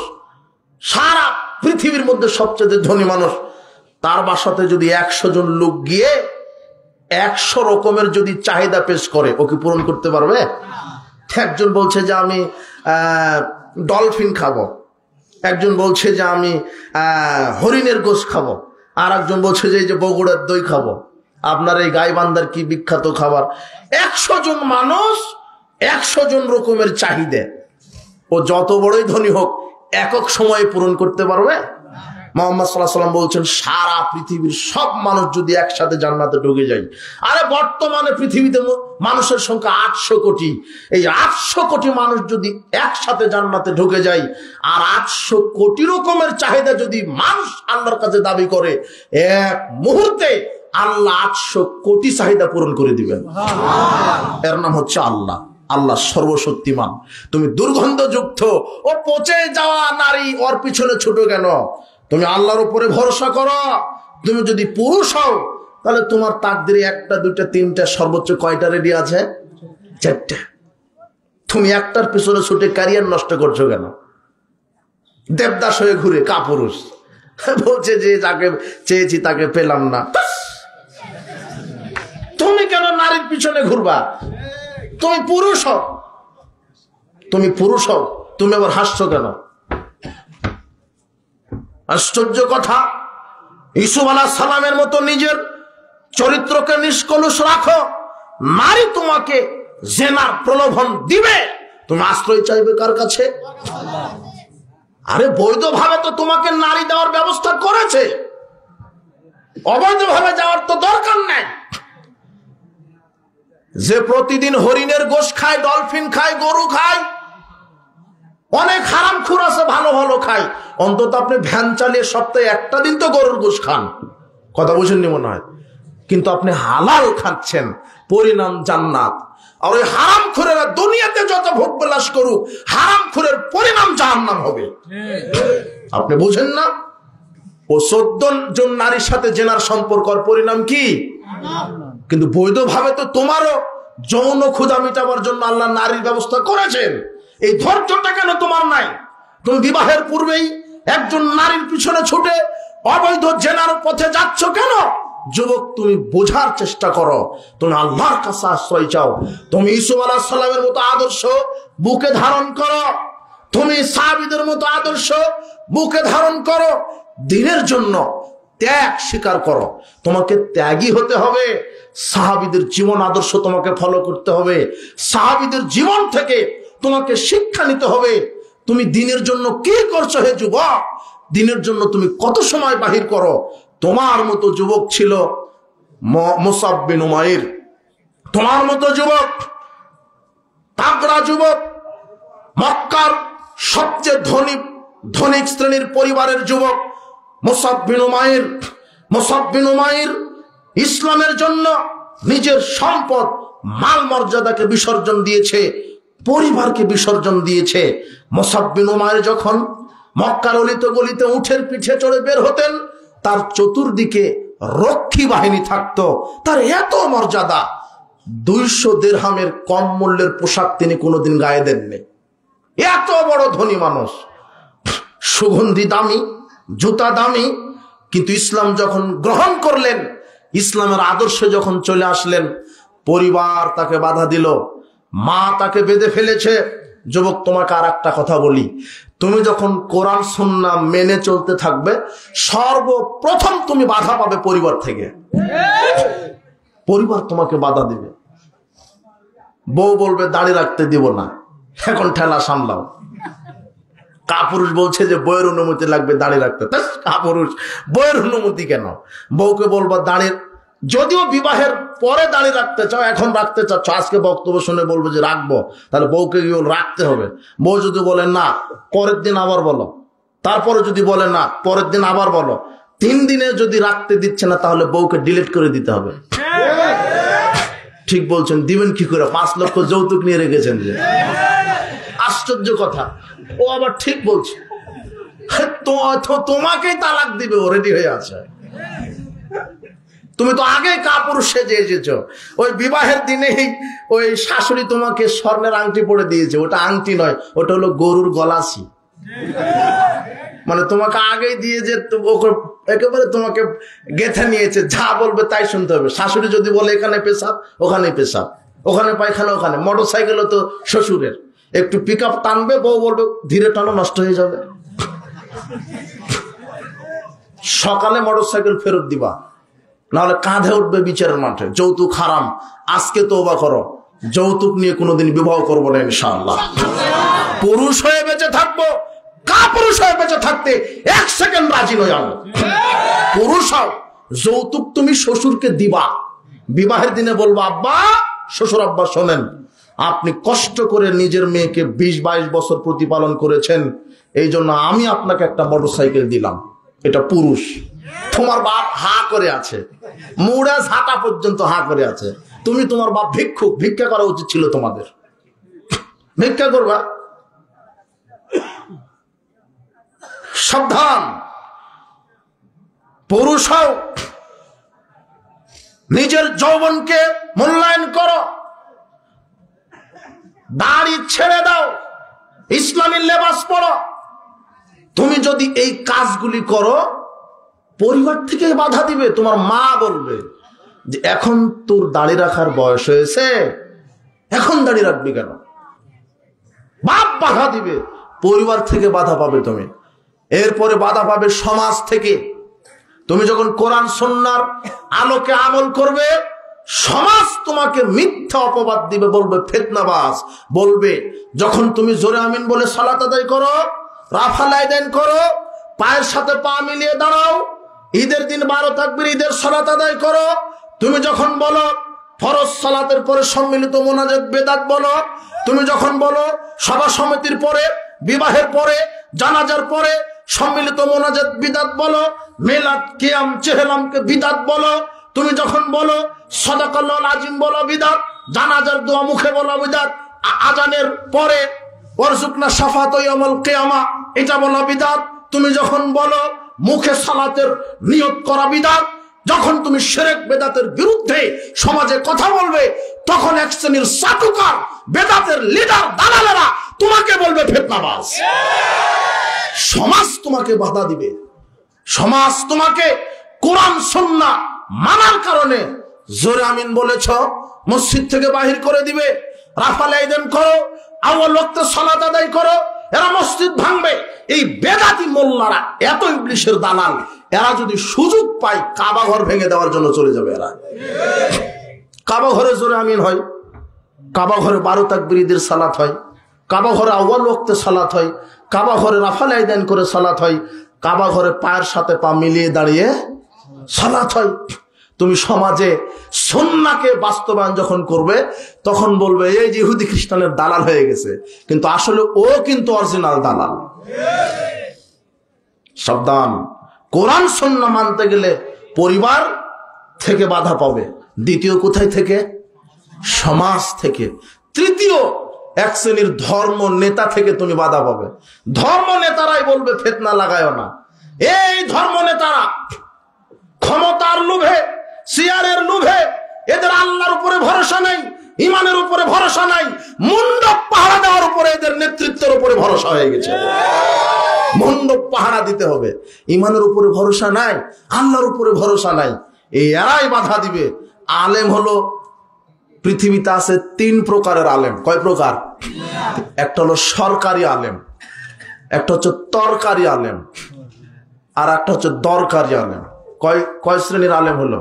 সারা পৃথিবীর মধ্যে সবচেয়ে ধনী মানুষ, তার বাসাতে যদি 100 জন লোক গিয়ে 100 রকমের যদি চাহিদা পেশ করে, ওকে পূরণ করতে পারবে? একজন বলছে যে আমি ডলফিন খাবো, একজন বলছে যে আমি হরিণের গোশত খাবো, আর একজন বলছে যে এই যে বগুড়ার দই খাবো, আপনার এই গাইবান্ধার কি বিখ্যাত খাবার। 100 জন মানুষ 100 জন রকমের চাহিদা, ও যত বড়ই ধনী হোক একক সময়ে পূরণ করতে পারবে? মুহাম্মদ সাল্লাল্লাহু আলাইহি ওয়াসাল্লাম বলছেন সারা পৃথিবীর সব মানুষ যদি একসাথে জান্নাতে ঢুকে যায়, আরে বর্তমানে পৃথিবীতে মানুষের সংখ্যা 800 কোটি, এই 800 কোটি মানুষ যদি একসাথে জান্নাতে ঢুকে যায়, আর 800 কোটি রকমের চাহিদা যদি মানুষ আল্লাহর কাছে দাবি করে, এক মুহূর্তে আল্লাহ 800 কোটি চাহিদা পূরণ করে দিবেন। এর নাম হচ্ছে আল্লাহ। আল্লাহ সর্বশক্তিমান। তুমি দুর্গন্ধযুক্ত ও পচে যাওয়া নারী, ওর পিছনে ছোট কেন? তুমি আল্লাহর উপরে ভরসা করো। তুমি যদি পুরুষ হও তাহলে তোমার তাকদিরে 1টা 2টা 3টা সর্বোচ্চ কয়টা রেডি আছে? 4টা। তুমি একটার পিছনে ছুটে ক্যারিয়ার নষ্ট করছো কেন? দেবদাস হয়ে ঘুরে কাপুরুষ, বলছে যে যাকে চেয়েছি তাকে পেলাম না। তুমি কেন নারীর পিছনে ঘুরবা? তুমি পুরুষ হও, তুমি পুরুষ হও, তুমি আবার হাসছো কেন? আশ্চর্য কথা। ঈসু আলাইহিস সালামের মতো নিজের চরিত্রকে নিষ্কলুষ রাখো, নারী তোমাকে জেনার প্রলোভন দিবে, তুমি আশ্রয় চাইবে কার কাছে? আরে বৈধভাবে তো তোমাকে নারী দেওয়ার ব্যবস্থা করেছে, অবৈধভাবে যাওয়ার তো দরকার নেই। যে প্রতিদিন হরিণের গোশত খায়, ডলফিন খায়, গরু খায়, অনেক হারামখোর আছে ভালো ভালো খায়, অন্তত আপনি ভ্যান চালিয়ে সপ্তাহে 1টা দিন তো গরুর গোশত খান। কথা বুঝেননি মনে হয়? কিন্তু আপনি হালাল খাচ্ছেন, পরিণাম জান্নাত। আর ওই হারামখোরেরা দুনিয়াতে যত ভোগ বিলাস করুক, হারামখোরের পরিণাম জাহান্নাম হবে। আপনি বুঝেন না? ও 14 জন নারীর সাথে জেনার সম্পর্কর পরিণাম কি? কিন্তু বৈধভাবে তো তোমারও যৌন ক্ষুধা মিটাবার জন্য আল্লাহ নারীর ব্যবস্থা করেছেন। এই ধৈর্যটা কেন তোমার নাই? তুমি বিবাহের পূর্বেই একজন নারীর পিছনে ছুটে অবৈধ জেনার পথে যাচ্ছ কেন? যুবক, তুমি বোঝার চেষ্টা করো, তুমি আল্লাহর কাছে আশ্রয় চাও। তুমি ইউসুফ আলাইহিস সালামের মতো আদর্শ বুকে ধারণ করো, তুমি সাহাবীদের মতো আদর্শ বুকে ধারণ করো, দ্বীনের জন্য ত্যাগ স্বীকার করো। তোমাকে ত্যাগী হতে হবে, সাহাবীদের জীবন আদর্শ তোমাকে ফলো করতে হবে, সাহাবীদের জীবন থেকে তোমাকে শিক্ষা নিতে হবে। তুমি দ্বীনের জন্য কি করছো হে যুবক? দ্বীনের জন্য তুমি কত সময় বাহির করো? তোমার মতো যুবক ছিল মুসাব বিন উমাইর, তোমার মতো যুবক, তাগড়া যুবক, মক্কার সবচেয়ে ধনিক শ্রেণীর পরিবারের যুবক মুসাব বিন উমাইর। মুসাব বিন উমাইর ইসলামের জন্য নিজের সম্পদ, মাল মর্যাদাকে বিসর্জন দিয়েছে, পরিবারকে বিসর্জন দিয়েছে। মুসাব বিন উমাইর যখন মক্কার অলিতে গলিতে উঠের পিঠে চড়ে বের হতেন, তার চতুর্দিকে রক্ষী বাহিনী থাকতো। তার এত মর্যাদা, 200 দিরহামের কম মূল্যের পোশাক তিনি কোনোদিন গায়ে দেননি। এত বড় ধনী মানুষ, সুগন্ধি দামি, জুতা দামি, কিন্তু ইসলাম যখন গ্রহণ করলেন, ইসলামের আদর্শে যখন চলে আসলেন, পরিবার তাকে বাধা দিল, মা তাকে বেঁধে ফেলেছে। যুবক, তোমাকে আর একটা কথা বলি, তুমি যখন কোরআন সুন্নাহ মেনে চলতে থাকবে, সর্বপ্রথম তুমি বাধা পাবে পরিবার থেকে। পরিবার তোমাকে বাধা দিবে। বউ বলবে দাড়ি রাখতে দিব না, এখন ঠেলা সামলাও। কাপুরুষ বলছে যে বইয়ের অনুমতি লাগবে দাড়ি রাখতে। কাপুরুষ, বইয়ের অনুমতি কেন? বউকে বলবা দাড়ির, যদিও বিবাহের পরে দাড়ি রাখতে চাও, এখন রাখতে চাচ্ছ, আজকে বক্তব্য শুনে বলবে যে রাখবো, তাহলে বউকে গিয়ে রাখতে হবে। বউ যদি বলে না, পরের দিন আবার বলো, তারপরে যদি বলে না, পরের দিন আবার বলো, 3 দিনে যদি রাখতে দিচ্ছে না, তাহলে বউকে ডিলিট করে দিতে হবে। ঠিক বলছেন, দিবেন কি করে? 5 লক্ষ যৌতুক নিয়ে রেখেছেন যে। আশ্চর্য কথা, ও আবার ঠিক বলছে, তোমাকেই তালাক দিবে, ও রেডি হয়ে আছে। তুমি তো আগে কাপুরুষ সেজে এসেছো। ওই বিবাহের দিনেই ওই শাশুড়ি তোমাকে স্বর্ণের আংটি পরে দিয়েছে। ওটা আংটি নয়, ওটা হলো গরুর গলাশি। মানে তোমাকে আগেই দিয়ে যে একেবারে তোমাকে গেঁথে নিয়েছে, যা বলবে তাই শুনতে হবে। শাশুড়ি যদি বলে এখানে পেশাব, ওখানে পেশাব, ওখানে পায়খানা, ওখানে। মোটর সাইকেলও তো শ্বশুরের, একটু পিক আপ টানবে, বউ বলবে ধীরে টানো, নষ্ট হয়ে যাবে। সকালে মোটর সাইকেল ফেরত দিবা, নাহলে কাঁধে উঠবে বিচারের মাঠে। যৌতুক হারাম। আজকে তওবা করো, যৌতুক নিয়ে কোনোদিন বিবাহ করবো না ইনশাআল্লাহ। পুরুষ হয়ে বেঁচে থাকবো, কাপুরুষ হয়ে বেঁচে থাকতে 1 সেকেন্ড রাজি নয় আমি। পুরুষ হও, যৌতুক তুমি শ্বশুরকে দিবা, বিবাহের দিনে বলবো আব্বা, শ্বশুর আব্বা শোনেন, আপনি কষ্ট করে নিজের মেয়েকে 20-22 বছর প্রতিপালন করেছেন, এই জন্য আমি আপনাকে একটা মোটরসাইকেল দিলাম। এটা পুরুষ। তোমার বাপ হা করে আছে, মুড়া ঝাঁটা পর্যন্ত হা করে আছে। তুমি তোমার বাপ ভিক্ষুক, ভিক্ষা করা উচিত ছিল তোমাদের। ভিক্ষা করবা। সাবধান, পুরুষ হও, নিজের যৌবনকে মূল্যায়ন করো, দাড়ি ছেড়ে দাও, ইসলামী লেবাস পরো। তুমি যদি এই কাজগুলি করো, পরিবার থেকে বাধা দিবে। তোমার মা বলবে যে এখন তোর দাড়ি রাখার বয়স হয়েছে, এখন দাড়ি রাখবি কেন? বাপ বাধা দিবে, পরিবার থেকে বাধা পাবে তুমি, এরপরে বাধা পাবে সমাজ থেকে। তুমি যখন কোরআন সুন্নাহর আলোকে আমল করবে, সমাজ তোমাকে মিথ্যা অপবাদ দিবে, বলবে ফিতনাবাজ। বলবে যখন তুমি জোরে আমিন বলে সালাত আদায় করো, রাফাল আদায় করো, পায়ের সাথে পা মিলিয়ে দাঁড়াও, ঈদের দিন 12 তাকবীর ঈদের সালাত আদায় করো, তুমি যখন বলো ফরজ সালাতের পরে সম্মিলিত মোনাজাত বেদাত বলো, তুমি যখন বলো সভা সমিতির পরে, বিবাহের পরে, জানাজার পরে সম্মিলিত মোনাজাত বিদাত বলো, মিলাদ কিয়াম চেহলামকে বিদাত বলো, তুমি যখন বলো সাদাকাল্লাহুল আজিম বলো বিদাত, জানাজার দোয়া মুখে বলো বিদাত, আজানের পরে ওয়ারজুকনা শাফাআত ইয়াউমাল কিয়ামা এটা বলো বিদাত, তুমি যখন বলো মুখে সালাতের নিয়ত করা বিদআত, যখন তুমি শিরক বেদাতের বিরুদ্ধে সমাজে কথা বলবে, তখন এক শ্রেণীর চাটুকার বেদাতের লিডার দালালেরা তোমাকে বলবে ফিতনাবাজ। সমাজ তোমাকে বাধা দিবে, সমাজ তোমাকে কোরআন সুন্নাহ মানার কারণে জোরে আমিন বলেছ মসজিদ থেকে বাহির করে দিবে। রাফাল আইদান করো, আউয়াল ওয়াক্তে সালাত আদায় করো, এরা মসজিদ ভাঙবে। এই বেদাতি মোল্লারা এত ইবলিশের দালাল, এরা যদি সুযোগ পায় কাবা ঘর ভেঙে দেওয়ার জন্য চলে যাবে। এরা কাবা ঘরে জোরে আমিন হয়, কাবা ঘরে 12 তাকবীরের সালাত হয়, কাবা ঘরে আউয়াল ওয়াক্তে সালাত হয়, কাবা ঘরে রাফাল আইদান করে সালাত হয়, কাবা ঘরে পায়ের সাথে পা মিলিয়ে দাঁড়িয়ে সালাত হয়। তুমি সমাজে সুন্নাহকে বাস্তবায়ন যখন করবে, তখন বলবে এই যে ইহুদি খ্রিস্টানের দালাল হয়ে গেছে, কিন্তু আসলে ও কিন্তু অরিজিনাল দালাল। সাবধান, কোরআন সুন্নাহ মানতে গেলে পরিবার থেকে বাধা পাবে। দ্বিতীয় কোথায় থেকে? সমাজ থেকে। তৃতীয় এক শ্রেণীর ধর্ম নেতা থেকে তুমি বাধা পাবে। ধর্ম নেতারাই বলবে ফিতনা লাগায়ও না। এই ধর্ম নেতারা ক্ষমতার লোভে, চেয়ারের লোভে, এদের আল্লাহর উপরে ভরসা নাই, ইমানের উপরে ভরসা নাই, মণ্ডপ পাহারা দেওয়ার উপরে, এদের নেতৃত্বের উপরে ভরসা হয়ে গেছে। মণ্ডপ পাহারা দিতে হবে, ইমানের উপরে ভরসা নাই, আল্লাহর উপরে ভরসা নাই। এরাই বাধা দিবে। আলেম হলো, পৃথিবীতে আছে 3 প্রকারের আলেম। কয় প্রকার? একটা হলো সরকারি আলেম, একটা হচ্ছে তরকারি আলেম, আর একটা হচ্ছে দরকারি আলেম। কয় শ্রেণীর আলেম হলো?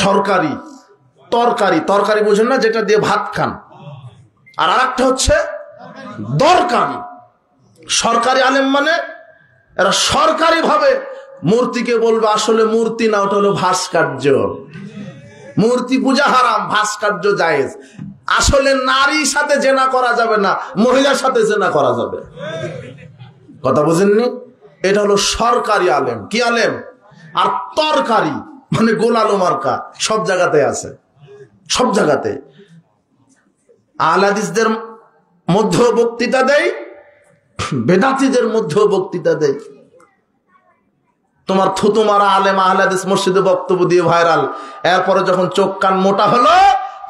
সরকারি, তরকারি, তরকারি বুঝেন না, যেটা দিয়ে ভাত খান। আর আরেকটা হচ্ছে দরকারি। সরকারি আলেম মানে এরা সরকারি ভাবে মূর্তিকে বলবে আসলে মূর্তি না, ওটা হলো ভাস্কর্য। মূর্তি পূজা হারাম, ভাস্কর্য জায়েজ। আসলে নারীর সাথে জেনা করা যাবে না, মহিলার সাথে জেনা করা যাবে। কথা বুঝেননি? এটা হলো সরকারি আলেম। কি আলেম? আর তরকারি মানে গোলালো মার্কা, সব জায়গাতে আছে, সব জায়গাতে। আহলে হাদিসদের মধ্যেও বক্তৃতা দেয়, বেদাতীদের মধ্যেও বক্তৃতা দেয়। তোমার থুতু মারা আলেম আহলে হাদিস মসজিদে বক্তব্য দিয়ে ভাইরাল, এরপরে যখন চোখ কান মোটা হলো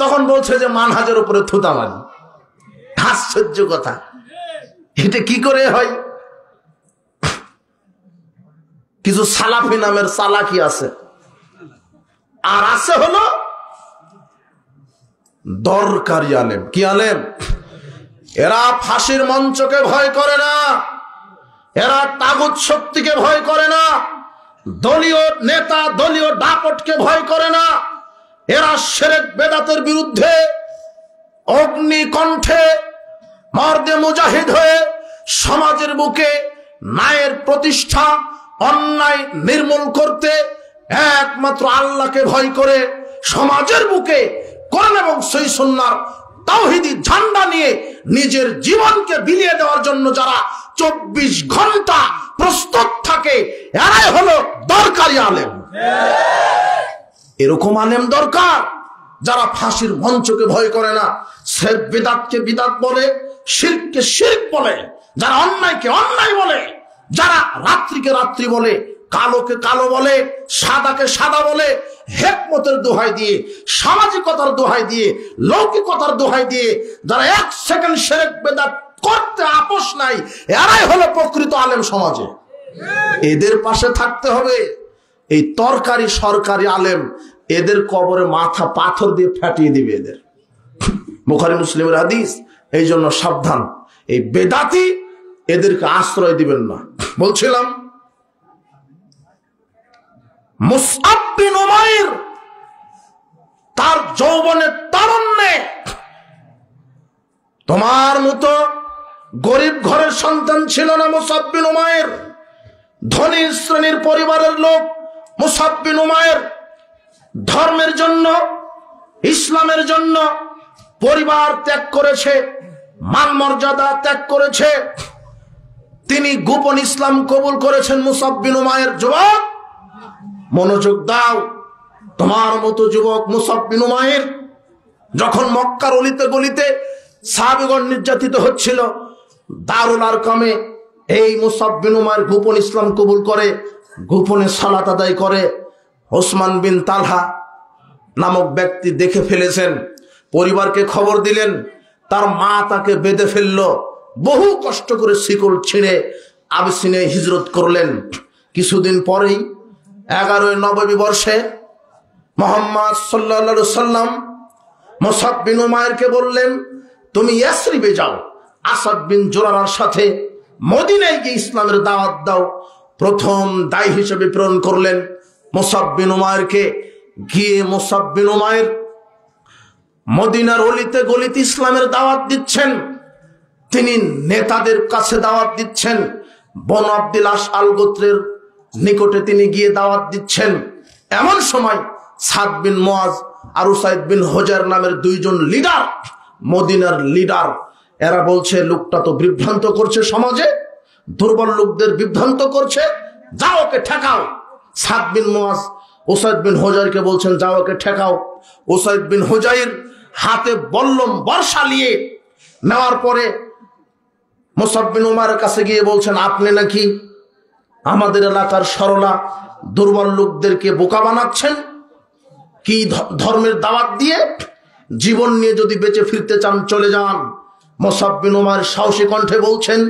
তখন বলছে যে মানহাজের উপরে থুতা মারি। আশ্চর্য কথা, এটা কি করে হয়? কিছু সালাফি নামের চালাকি আছে, আর আছে হলো দরকারি আলেম। কি আলেম? এরা ফাঁসির মঞ্চকে ভয় করে না, এরা তাগুত শক্তিকে ভয় করে না, দলীয় নেতা দলীয় দাপটকে ভয় করে না। এরা শিরক বেদাতের বিরুদ্ধে অগ্নি কণ্ঠে মর্দে মুজাহিদ হয়ে সমাজের বুকে ন্যায়ের প্রতিষ্ঠা, অন্যায় নির্মূল করতে একমাত্র আল্লাহকে ভয় করে সমাজের বুকে কোরআন এবং সহিহ সুন্নাহর তাওহীদি ঝান্ডা নিয়ে নিজের জীবনকে বিলিয়ে দেওয়ার জন্য যারা 24 ঘন্টা প্রস্তুত থাকে, এরাই হলো দরকারি আলেম। এরকম আলেম দরকার যারা ফাঁসির মঞ্চকে ভয় করে না, শিরক বিদআতকে বিদআত বলে, শিরককে শিরক বলে, যারা অন্যায়কে অন্যায় বলে, যারা রাত্রিকে রাত্রি বলে, কালোকে কালো বলে, সাদাকে সাদা বলে, হিকমতের দোহাই দিয়ে, সামাজিকতার দোহাই দিয়ে, লৌকিকতার দোহাই দিয়ে যারা 1 সেকেন্ড শিরক বিদআত করতে আপোষ নাই, এরাই হলো প্রকৃত আলেম সমাজে। এদের পাশে থাকতে হবে। এই তরকারি সরকারি আলেম, এদের কবরে মাথা পাথর দিয়ে ফাটিয়ে দিবে এদের। বুখারী মুসলিমের হাদিস। এই জন্য সাবধান, এই বেদাতি এদেরকে আশ্রয় দিবেন না। বলছিলাম মুসআব বিন উমাইর তার যৌবনের তারুণ্যে, তোমার মতো গরিব ঘরের সন্তান ছিল না মুসআব বিন উমাইর, ধনী শ্রেণীর পরিবারের লোক। মুসআব বিন উমাইর ধর্মের জন্য, ইসলামের জন্য পরিবার ত্যাগ করেছে, মান মর্যাদা ত্যাগ করেছে। তিনি গোপন ইসলাম কবুল করেছেন। মুসআব বিন উমাইর, যুবক মনোযোগ দাও, তোমার মতো যুবক মুসআব বিন উমাইর যখন মক্কার অলিতে গলিতে সাহাবীগণ নির্যাতিত হচ্ছিল, দারুল আরকামে এই মুসাব বিন উমাইর গোপন ইসলাম কবুল করে, গোপনে সালাত আদায় করে। ওসমান বিন তালহা নামক ব্যক্তি দেখে ফেলেছেন, পরিবারকে খবর দিলেন, তার মা তাকে বেঁধে ফেললো। বহু কষ্ট করে শিকল ছিঁড়ে আবিসিনিয়ায় হিজরত করলেন। কিছুদিন পরেই 11 নববী বর্ষে মুহাম্মদ সাল্লাল্লাহু আলাইহি সাল্লাম মুসাব বিন উমাইরকে বললেন, তুমি ইয়াসরিবে যাও, আসাদ বিন জুরারার সাথে মদিনায় গিয়ে ইসলামের দাওয়াত দাও। প্রথম দায়ী হিসেবে প্রেরণ করলেন মুসাব বিন উমাইরকে। গিয়ে মুসাব বিন উমাইর মদিনার অলিতে গলিতে ইসলামের দাওয়াত দিচ্ছেন। তিনি নেতাদের কাছে দাওয়াত দিচ্ছেন। বনু আব্দুল আশআল গোত্রের নিকটে তিনি গিয়ে দাওয়াত দিচ্ছেন। এমন সময় সাদ বিন মুআজ আর উসাইদ বিন হুজার নামের দুইজন লিডার, মদিনার লিডার, এরা বলছে লোকটা তো বিভ্রান্ত করছে, সমাজে দুর্বল লোকদের বিভ্রান্ত করছে, যাও ওকে ঠেকাও। সাদ বিন মুআজ উসাইদ বিন হুজাইরকে বলছেন, যাও ওকে ঠেকাও। উসাইদ বিন হুজাইর হাতে বল্লম বর্ষা নিয়ে নেওয়ার পরে মুসাব বিন উমাইরের কাছে গিয়ে বলছেন, আপনি নাকি আমাদের এলাকার সরলা দুর্বল লোকদেরকে বোকা বানাচ্ছেন, কি ধর্মের দাওয়াত দিয়ে? জীবন নিয়ে যদি বেঁচে ফিরতে চান চলে যান। মুসাব বিন উমাইর সাহসী কণ্ঠে বলছেন,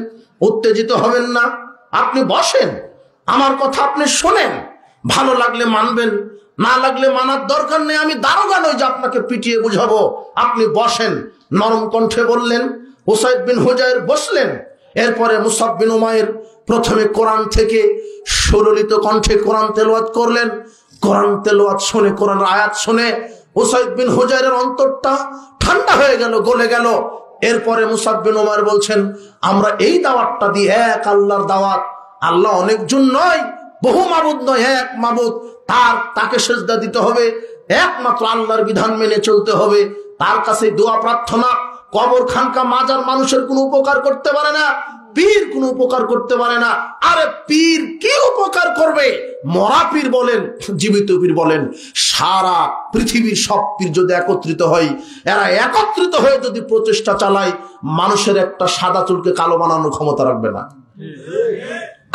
উত্তেজিত হবেন না, আপনি বসেন, আমার কথা আপনি শোনেন, ভালো লাগলে মানবেন, না লাগলে মানার দরকার নেই, আমি দারোগা নই যে আপনাকে পিটিয়ে বুঝাবো, আপনি বসেন। নরম কণ্ঠে বললেন। উসাইদ বিন হুজাইর বসলেন। এরপরে মুসাব বিন উমাইর প্রথমে কোরআন থেকে সুললিত কণ্ঠে কোরআন তেলাওয়াত করলেন। কোরআন তেলাওয়াত শুনে, কোরআন আয়াত শুনে উসাইদ বিন হুজাইরের অন্তরটা ঠান্ডা হয়ে গেল, গলে গেল। এরপরে মুসাব বিন উমাইর বলছেন, আমরা এই দাওয়াতটা দিই এক আল্লাহর দাওয়াত। আল্লাহ অনেকজন নয়, বহু মাবুদ নয়, এক মাবুদ, তাকে সেজদা দিতে হবে, একমাত্র আল্লাহর বিধান মেনে চলতে হবে, তার কাছে দোয়া প্রার্থনা। কবর খানকা মাজার মানুষের কোনো উপকার করতে পারে না, পীর কোনো উপকার করতে পারে না। আরে পীর কি উপকার করবে? মরা পীর বলেন, জীবিত পীর বলেন, সারা পৃথিবীর সব পীর যদি একত্রিত হয়, এরা একত্রিত হয়ে যদি প্রচেষ্টা চালায়, মানুষের একটা সাদা চুলকে কালো বানানোর ক্ষমতা রাখবে না,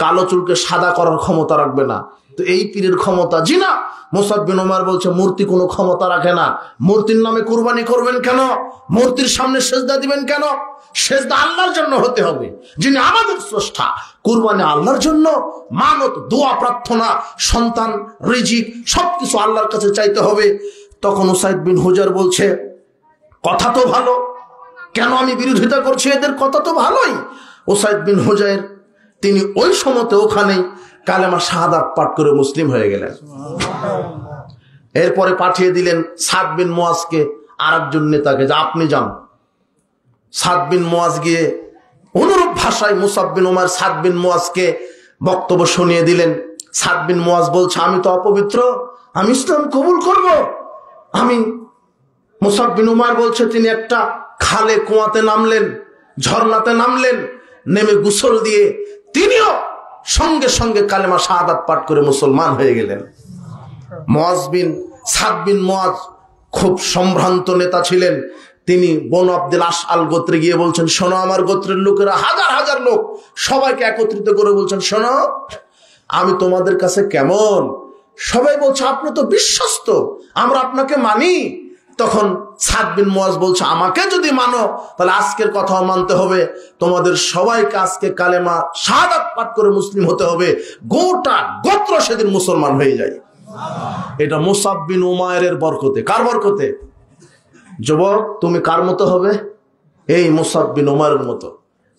কালো চুলকে সাদা করার ক্ষমতা রাখবে না। তো এই পীরের ক্ষমতা জি না। মুসাব বিন উমাইর বলছে, মূর্তি কোনো ক্ষমতা রাখে না। মূর্তির নামে কুরবানি করবেন কেন? মূর্তির সামনে সেজদা দিবেন কেন? সেজদা আল্লাহর জন্য হতে হবে, যিনি আমাদের স্রষ্টা। কুরবানি আল্লাহর জন্য, মানত, দোয়া প্রার্থনা, সন্তান, রিজিক সবকিছু আল্লাহর কাছে চাইতে হবে। তখন উসাইদ বিন হুজাইর বলছে, কথা তো ভালো, কেন আমি বিরোধিতা করছি? এদের কথা তো ভালোই। উসাইদ বিন হুজাইর তিনি ওই সময়তে ওখানেই কালেমা শাহাদাত পাঠ করে মুসলিম হয়ে গেলেন। এরপরে পাঠিয়ে দিলেন সাদ বিন মুআজকে, আরেকজন নেতাকে, যে আপনি যান। সাদ বিন মুআজ গিয়ে অনুরূপ ভাষায় মুসাব বিন উমাইর সাদ বিন মুআজকে বক্তব্য শুনিয়ে দিলেন। সাদ বিন মুআজ বলছে, আমি তো অপবিত্র, আমি ইসলাম কবুল করব। আমি মুসাব বিন উমাইর বলছে, তিনি একটা খালে, কুয়াতে নামলেন, ঝর্ণাতে নামলেন, নেমে গোসল দিয়ে তিনিও সঙ্গে সঙ্গে কালেমা শাহাদাত পাঠ করে মুসলমান হয়ে গেলেন। সাদ বিন মুআজ খুব সম্ভ্রান্ত নেতা ছিলেন। তিনি বনু আব্দুল আশআল গোত্রে গিয়ে বলছেন, শোনো, আমার গোত্রের লোকেরা হাজার হাজার লোক, সবাইকে একত্রিত করে বলছেন, শোনো, আমি তোমাদের কাছে কেমন? সবাই বলছে, আপনি তো বিশ্বস্ত, আমরা আপনাকে মানি। তখন সাদ বিন মুআজ বলছে, আমাকে যদি মানো তাহলে আজকের কথাও মানতে হবে, তোমাদের সবাইকে আজকে কালেমা শাহাদাত পাঠ করে মুসলিম হতে হবে। গোটা গোত্র সেদিন মুসলমান হয়ে যায়। এটা মুসাব বিন উমাইরের বরকতে। কার বরকতে? যুবক, তুমি কার মতো হবে? এই মুসাব বিন উমাইরের মতো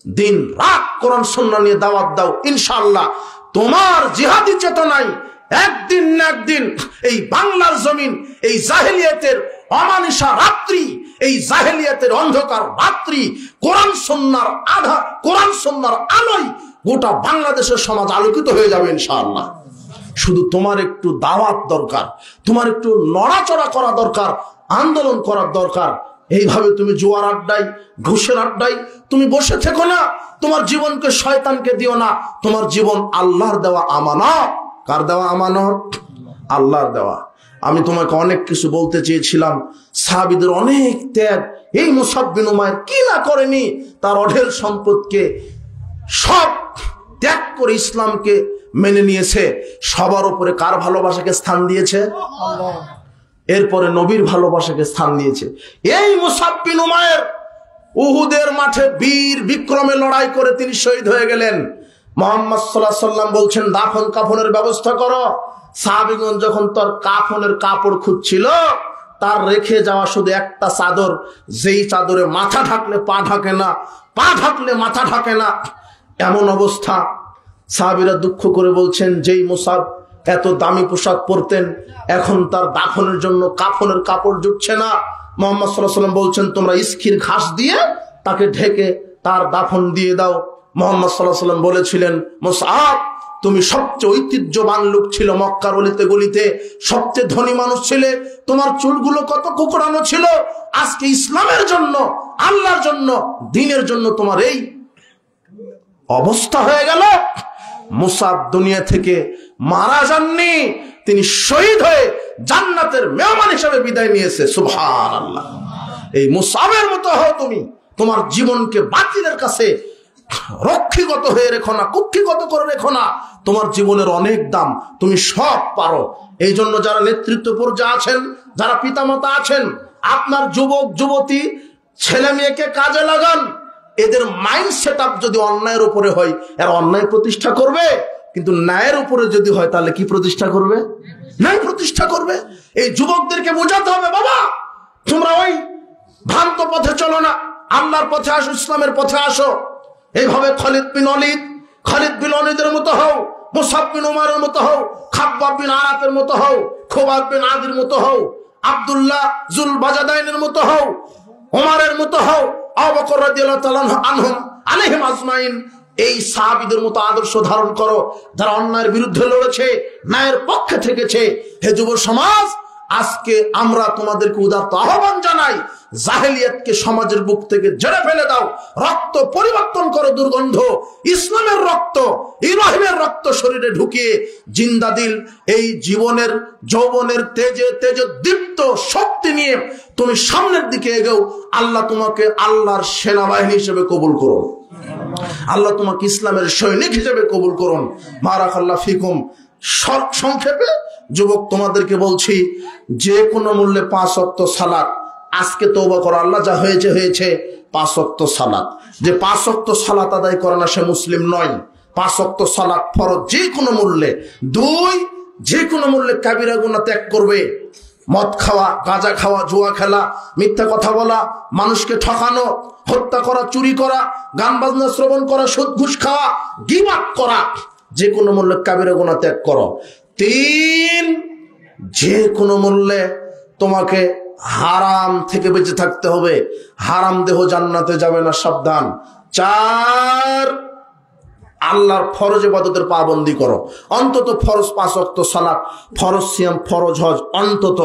দিন রাত কোরআন সুন্নাহ নিয়ে দাওয়াত দাও, ইনশাআল্লাহ তোমার জিহাদি চেতনায় একদিন না একদিন এই বাংলার জমিন, এই জাহেলিয়াতের অমানিসা রাত্রি, এই জাহেলিয়াতের অন্ধকার রাত্রি, কোরআন সুন্নাহর আধা, কোরআন সুন্নাহর আলোয় গোটা বাংলাদেশের সমাজ আলোকিত হয়ে যাবে ইনশাআল্লাহ। শুধু তোমার একটু দাওয়াত দরকার, তোমার একটু নড়াচড়া করা দরকার, আন্দোলন করার দরকার। এইভাবে তুমি জুয়ার আড্ডায়, ঘুষের আড্ডায় তুমি বসে থেকো না। তোমার জীবনকে শয়তানকে দিও না। তোমার জীবন আল্লাহর দেওয়া আমানত। কার দেওয়া আমানত? আল্লাহর দেওয়া। আমি তোমাকে অনেক কিছু বলতে চেয়েছিলাম, সাহাবীদের অনেক ত্যাগ। এই মুসাব বিন উমাইর কি না করেনি? তার অঢেল সম্পদকে সব করে ইসলামকে মেনে নিয়েছে, সবার উপরে কার ভালোবাসাকে স্থান দিয়েছে? এরপরে নবীর ভালোবাসাকে স্থান দিয়েছে। এই মুসাব বিন উমাইর উহুদের মাঠে বীর বিক্রমে লড়াই করে তিনি শহীদ হয়ে গেলেন। মুহাম্মদ সাল্লাল্লাহু আলাইহি ওয়াসাল্লাম বলছেন, দাফন কাফনের ব্যবস্থা করো। সাহাবীগণ যখন তার কাফনের কাপড় খুঁজছিল, তার রেখে যাওয়া শুধু একটা চাদর, যেই চাদরে মাথা ঢাকলে পা ঢাকে না, পা ঢাকলে মাথা ঢাকে না, এমন অবস্থা। সাহাবীরা দুঃখ করে বলছেন, যেই মুসাব এত দামি পোশাক পরতেন, এখন তার দাফনের জন্য কাফনের কাপড় জুটছে না। মুহাম্মদ সাল্লাল্লাহু আলাইহি ওয়াসাল্লাম বলছেন, তোমরা ইস্কির ঘাস দিয়ে তাকে ঢেকে তার দাফন দিয়ে দাও। মুহাম্মদ সাল্লাল্লাহু আলাইহি ওয়াসাল্লাম বলেছিলেন, মুসআব তুমি সবচেয়ে ঐতিহ্যবান লোক ছিল, মক্কার অলিতে গলিতে সবচেয়ে ধনী মানুষ ছিলে, তোমার চুলগুলো কত কুকড়ানো ছিল, আজকে ইসলামের জন্য, আল্লাহর জন্য, দ্বীনের জন্য তোমার এই অবস্থা হয়ে গেল। মুসাব দুনিয়া থেকে মারা যাননি, তিনি শহীদ হয়ে জান্নাতের মেহমান হিসেবে বিদায় নিয়েছে। সুবহানাল্লাহ। এই মুসাবের মতো হও তুমি, তোমার জীবনকে বাতিলের কাছে রক্ষীগত হয়ে রেখো না, কুক্ষিগত করে রেখো না। তোমার জীবনের অনেক দাম, তুমি সব পারো। এই জন্য যারা নেতৃত্ব পর্যায়ে আছেন, যারা পিতামাতা আছেন, আপনার যুবক যুবতী ছেলে মেয়েকে কাজে লাগান। এদের মাইন্ড সেট আপ যদি অন্যায়ের উপরে হয়, এরা অন্যায় প্রতিষ্ঠা করবে, কিন্তু ন্যায়ের উপরে যদি হয় তাহলে কি প্রতিষ্ঠা করবে? ন্যায় প্রতিষ্ঠা করবে। এই যুবকদেরকে বোঝাতে হবে, বাবা তোমরা ওই ভ্রান্ত পথে চলো না, আল্লাহর পথে আসো, ইসলামের পথে আসো। এইভাবে খালিদ বিন ওলীদের মতো হও, মুসাব বিন উমারের মতো হও, খাব্বাব বিন আরাতের মতো হও, খুবাব বিন আদির মতো হও, আব্দুল্লাহ জুল বাজাদাইনের মতো হও, ওমরের মতো হও, আবু বকর রাদিয়াল্লাহু তাআলা আনহুম আলাইহিম আজমাইন। এই সাহাবীদের মতো আদর্শ ধারণ করো, যারা অন্যায়ের বিরুদ্ধে লড়েছে, ন্যায়ের পক্ষে থেকেছে। হে যুব সমাজ, আজকে আমরা তোমাদেরকে উদাত্ত আহ্বান জানাই, জাহেলিয়াতকে সমাজের বুক থেকে ঝেড়ে ফেলে দাও, রক্ত পরিবর্তন করো, দুর্গন্ধ ইসলামের রক্ত, ইব্রাহিমের রক্ত শরীরে ঢুকিয়ে জিন্দা দিল এই জীবনের যৌবনের তেজে তেজে দীপ্ত শক্তি নিয়ে তুমি সামনের দিকে এগোও। আল্লাহ তোমাকে আল্লাহর সেনাবাহিনী হিসেবে কবুল করুন, আল্লাহ তোমাকে ইসলামের সৈনিক হিসেবে কবুল করুন। বারাকাল্লাহু ফিকুম। সংক্ষেপে যুবক তোমাদেরকে বলছি, যে কোনো মূল্যে 5 ওয়াক্ত সালাত আজকে তওবা করো। আল্লাহ যা হয়েছে হয়েছে, 5 ওয়াক্ত সালাত। যে 5 ওয়াক্ত সালাত আদায় করে না সে মুসলিম নয়। 5 ওয়াক্ত সালাত ফরজ যে কোনো মূল্যে। 2, যে কোনো মূল্যে কাবিরা গুনাহ ত্যাগ করবে। মদ খাওয়া, গাঁজা খাওয়া, জুয়া খেলা, মিথ্যা কথা বলা, মানুষকে ঠকানো, হত্যা করা, চুরি করা, গান বাজনা শ্রবণ করা, সুদ ঘুষ খাওয়া, গীবত করা, যে কোনো মূল্যে কাবিরা গুনাহ ত্যাগ করো। 3, যে কোনো মূল্যে তোমাকে হারাম থেকে বেঁচে থাকতে হবে। হারাম দেহ জান্নাতে যাবে না, সাবধান। 4, আল্লাহর ফরজ ইবাদতের পাবন্দি করো। অন্তত ফরজ 5 ওয়াক্ত সালাত, ফরজ সিয়াম, ফরজ হজ, অন্তত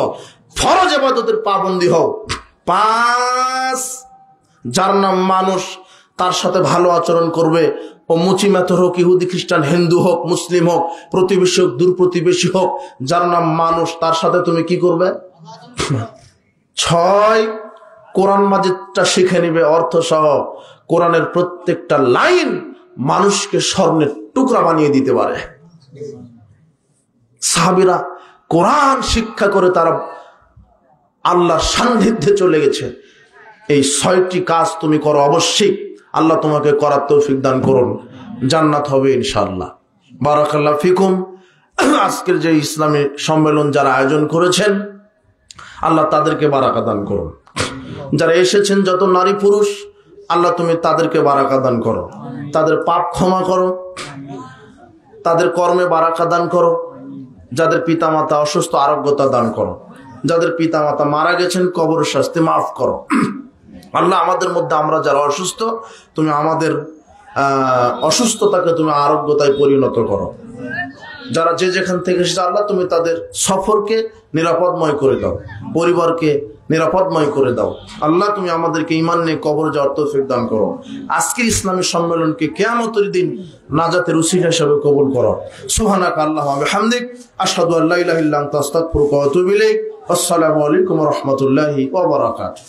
ফরজ ইবাদতের পাবন্দি হও। 5, যার নাম মানুষ, তার সাথে ভালো আচরণ করবে। ও মুচিমাতর হোক, ইহুদি খ্রিস্টান, হিন্দু হোক, মুসলিম হোক, প্রতিবেশী হোক, দূর প্রতিবেশী হোক, যার নাম মানুষ, তার সাথে তুমি কি করবে? 6, কোরআন মাজিদটা শিখে নিবে অর্থ সহ। কোরআনের প্রত্যেকটা লাইন মানুষকে স্বর্ণের টুকরা বানিয়ে দিতে পারে। সাহাবীরা কোরআন শিক্ষা করে তারা আল্লাহর সান্নিধ্যে চলে গেছে। এই 6টি কাজ তুমি করো, অবশ্যই আল্লাহ তোমাকে করার তৌফিক দান করুন, জান্নাত হবে ইনশাআল্লাহ। বারাকাল্লাহু ফিকুম। আজকের যে ইসলামী সম্মেলন যারা আয়োজন করেছেন, আল্লাহ তাদেরকে বারাকা দান করুন। যারা এসেছেন যত নারী পুরুষ, আল্লাহ তুমি তাদেরকে বারাকা দান করো, তাদের পাপ ক্ষমা করো, তাদের কর্মে বারাকা দান করো। যাদের পিতামাতা অসুস্থ, আরোগ্যতা দান করো। যাদের পিতামাতা মারা গেছেন, কবর শাস্তি মাফ করো। আল্লাহ আমাদের মধ্যে আমরা যারা অসুস্থ, তুমি আমাদের অসুস্থতাকে তুমি আরোগ্যতায় পরিণত করো। যারা যে যেখান থেকে এসেছে, আল্লাহ তুমি তাদের সফরকে নিরাপদময় করে দাও, পরিবারকে নিরাপদময় করে দাও। আল্লাহ তুমি আমাদেরকে ঈমান নিয়ে কবর যাওয়ার তৌফিক দান করো। আজকের ইসলামী সম্মেলনকে কিয়ামতের দিন নাজাতের উসিলা হিসেবে কবুল করো। সুবহানাকা আল্লাহুম্মা ওয়া বিহামদিক, আশহাদু আল্লা ইলাহা ইল্লা আনতা, আস্তাগফিরুকা ওয়া আতুবু ইলাইক। আসসালামু আলাইকুম ওয়া রাহমাতুল্লাহি ওয়া বারাকাতুহু।